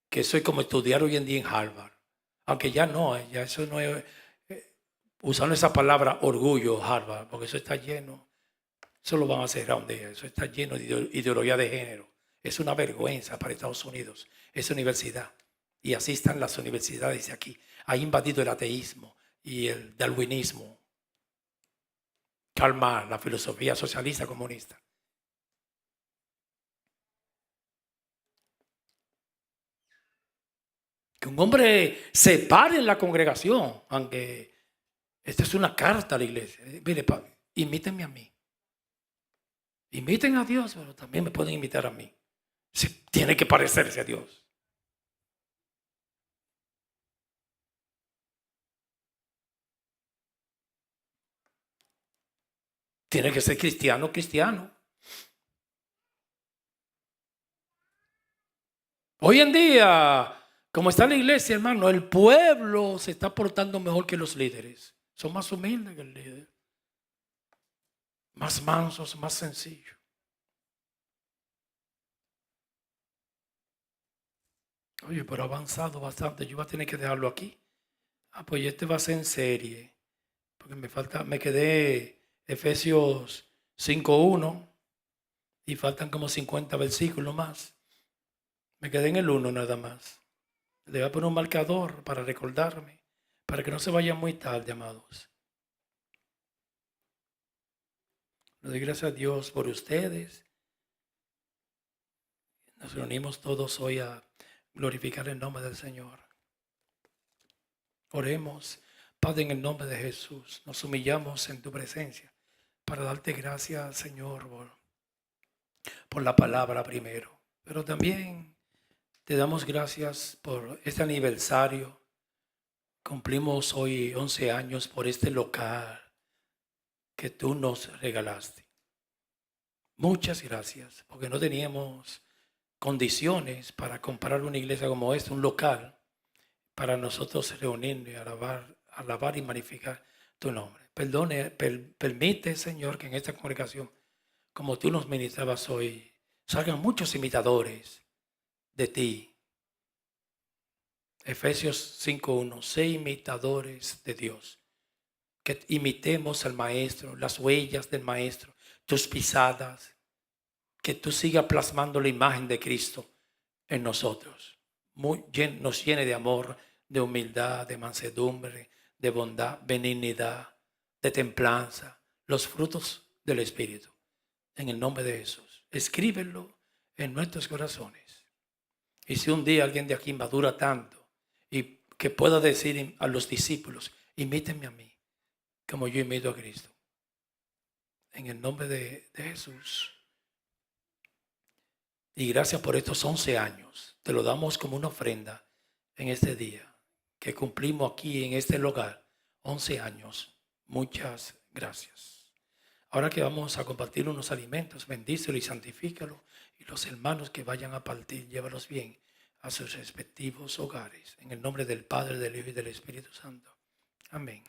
que eso es como estudiar hoy en día en Harvard. Aunque ya no, ya eso no es, usando esa palabra orgullo, Harvard, porque eso está lleno, eso lo van a hacer a un día, eso está lleno de ideología de género. Es una vergüenza para Estados Unidos, esa universidad. Y así están las universidades de aquí. ha invadido el ateísmo y el darwinismo. Karl Marx, la filosofía socialista comunista. Que un hombre se pare en la congregación, aunque esta es una carta a la iglesia. Mire, imítenme a mí. Imiten a Dios, pero también me pueden imitar a mí. Tiene que parecerse a Dios. Tiene que ser cristiano, cristiano. Hoy en día, como está la iglesia, hermano, el pueblo se está portando mejor que los líderes. Son más humildes que el líder. Más mansos, más sencillos. Oye, pero ha avanzado bastante. Yo voy a tener que dejarlo aquí. Pues este va a ser en serie. Porque me quedé Efesios 5:1 y faltan como 50 versículos más. Me quedé en el 1 nada más. Le voy a poner un marcador para recordarme, para que no se vaya muy tarde, amados. Le doy gracias a Dios por ustedes. Nos reunimos todos hoy a glorificar el nombre del Señor. Oremos. Padre, en el nombre de Jesús, nos humillamos en tu presencia para darte gracias, Señor, por la palabra primero. Pero también te damos gracias por este aniversario. Cumplimos hoy 11 años por este local que tú nos regalaste. Muchas gracias, porque no teníamos condiciones para comprar una iglesia como esta, un local, para nosotros reunirnos y alabar y magnificar tu nombre. Permite, Señor, que en esta congregación, como tú nos ministrabas hoy, salgan muchos imitadores de ti. Efesios 5:1, sé imitadores de Dios. Que imitemos al Maestro, las huellas del Maestro, tus pisadas, que tú sigas plasmando la imagen de Cristo en nosotros. Nos llene de amor, de humildad, de mansedumbre, de bondad, benignidad, de templanza, los frutos del Espíritu. En el nombre de Jesús, escríbelo en nuestros corazones. Y si un día alguien de aquí madura tanto y que pueda decir a los discípulos, imítenme a mí, como yo imito a Cristo. En el nombre de Jesús. Y gracias por estos 11 años. Te lo damos como una ofrenda en este día que cumplimos aquí en este lugar. 11 años. Muchas gracias. Ahora que vamos a compartir unos alimentos, bendícelo y santifícalo. Y los hermanos que vayan a partir, llévalos bien a sus respectivos hogares. En el nombre del Padre, del Hijo y del Espíritu Santo. Amén.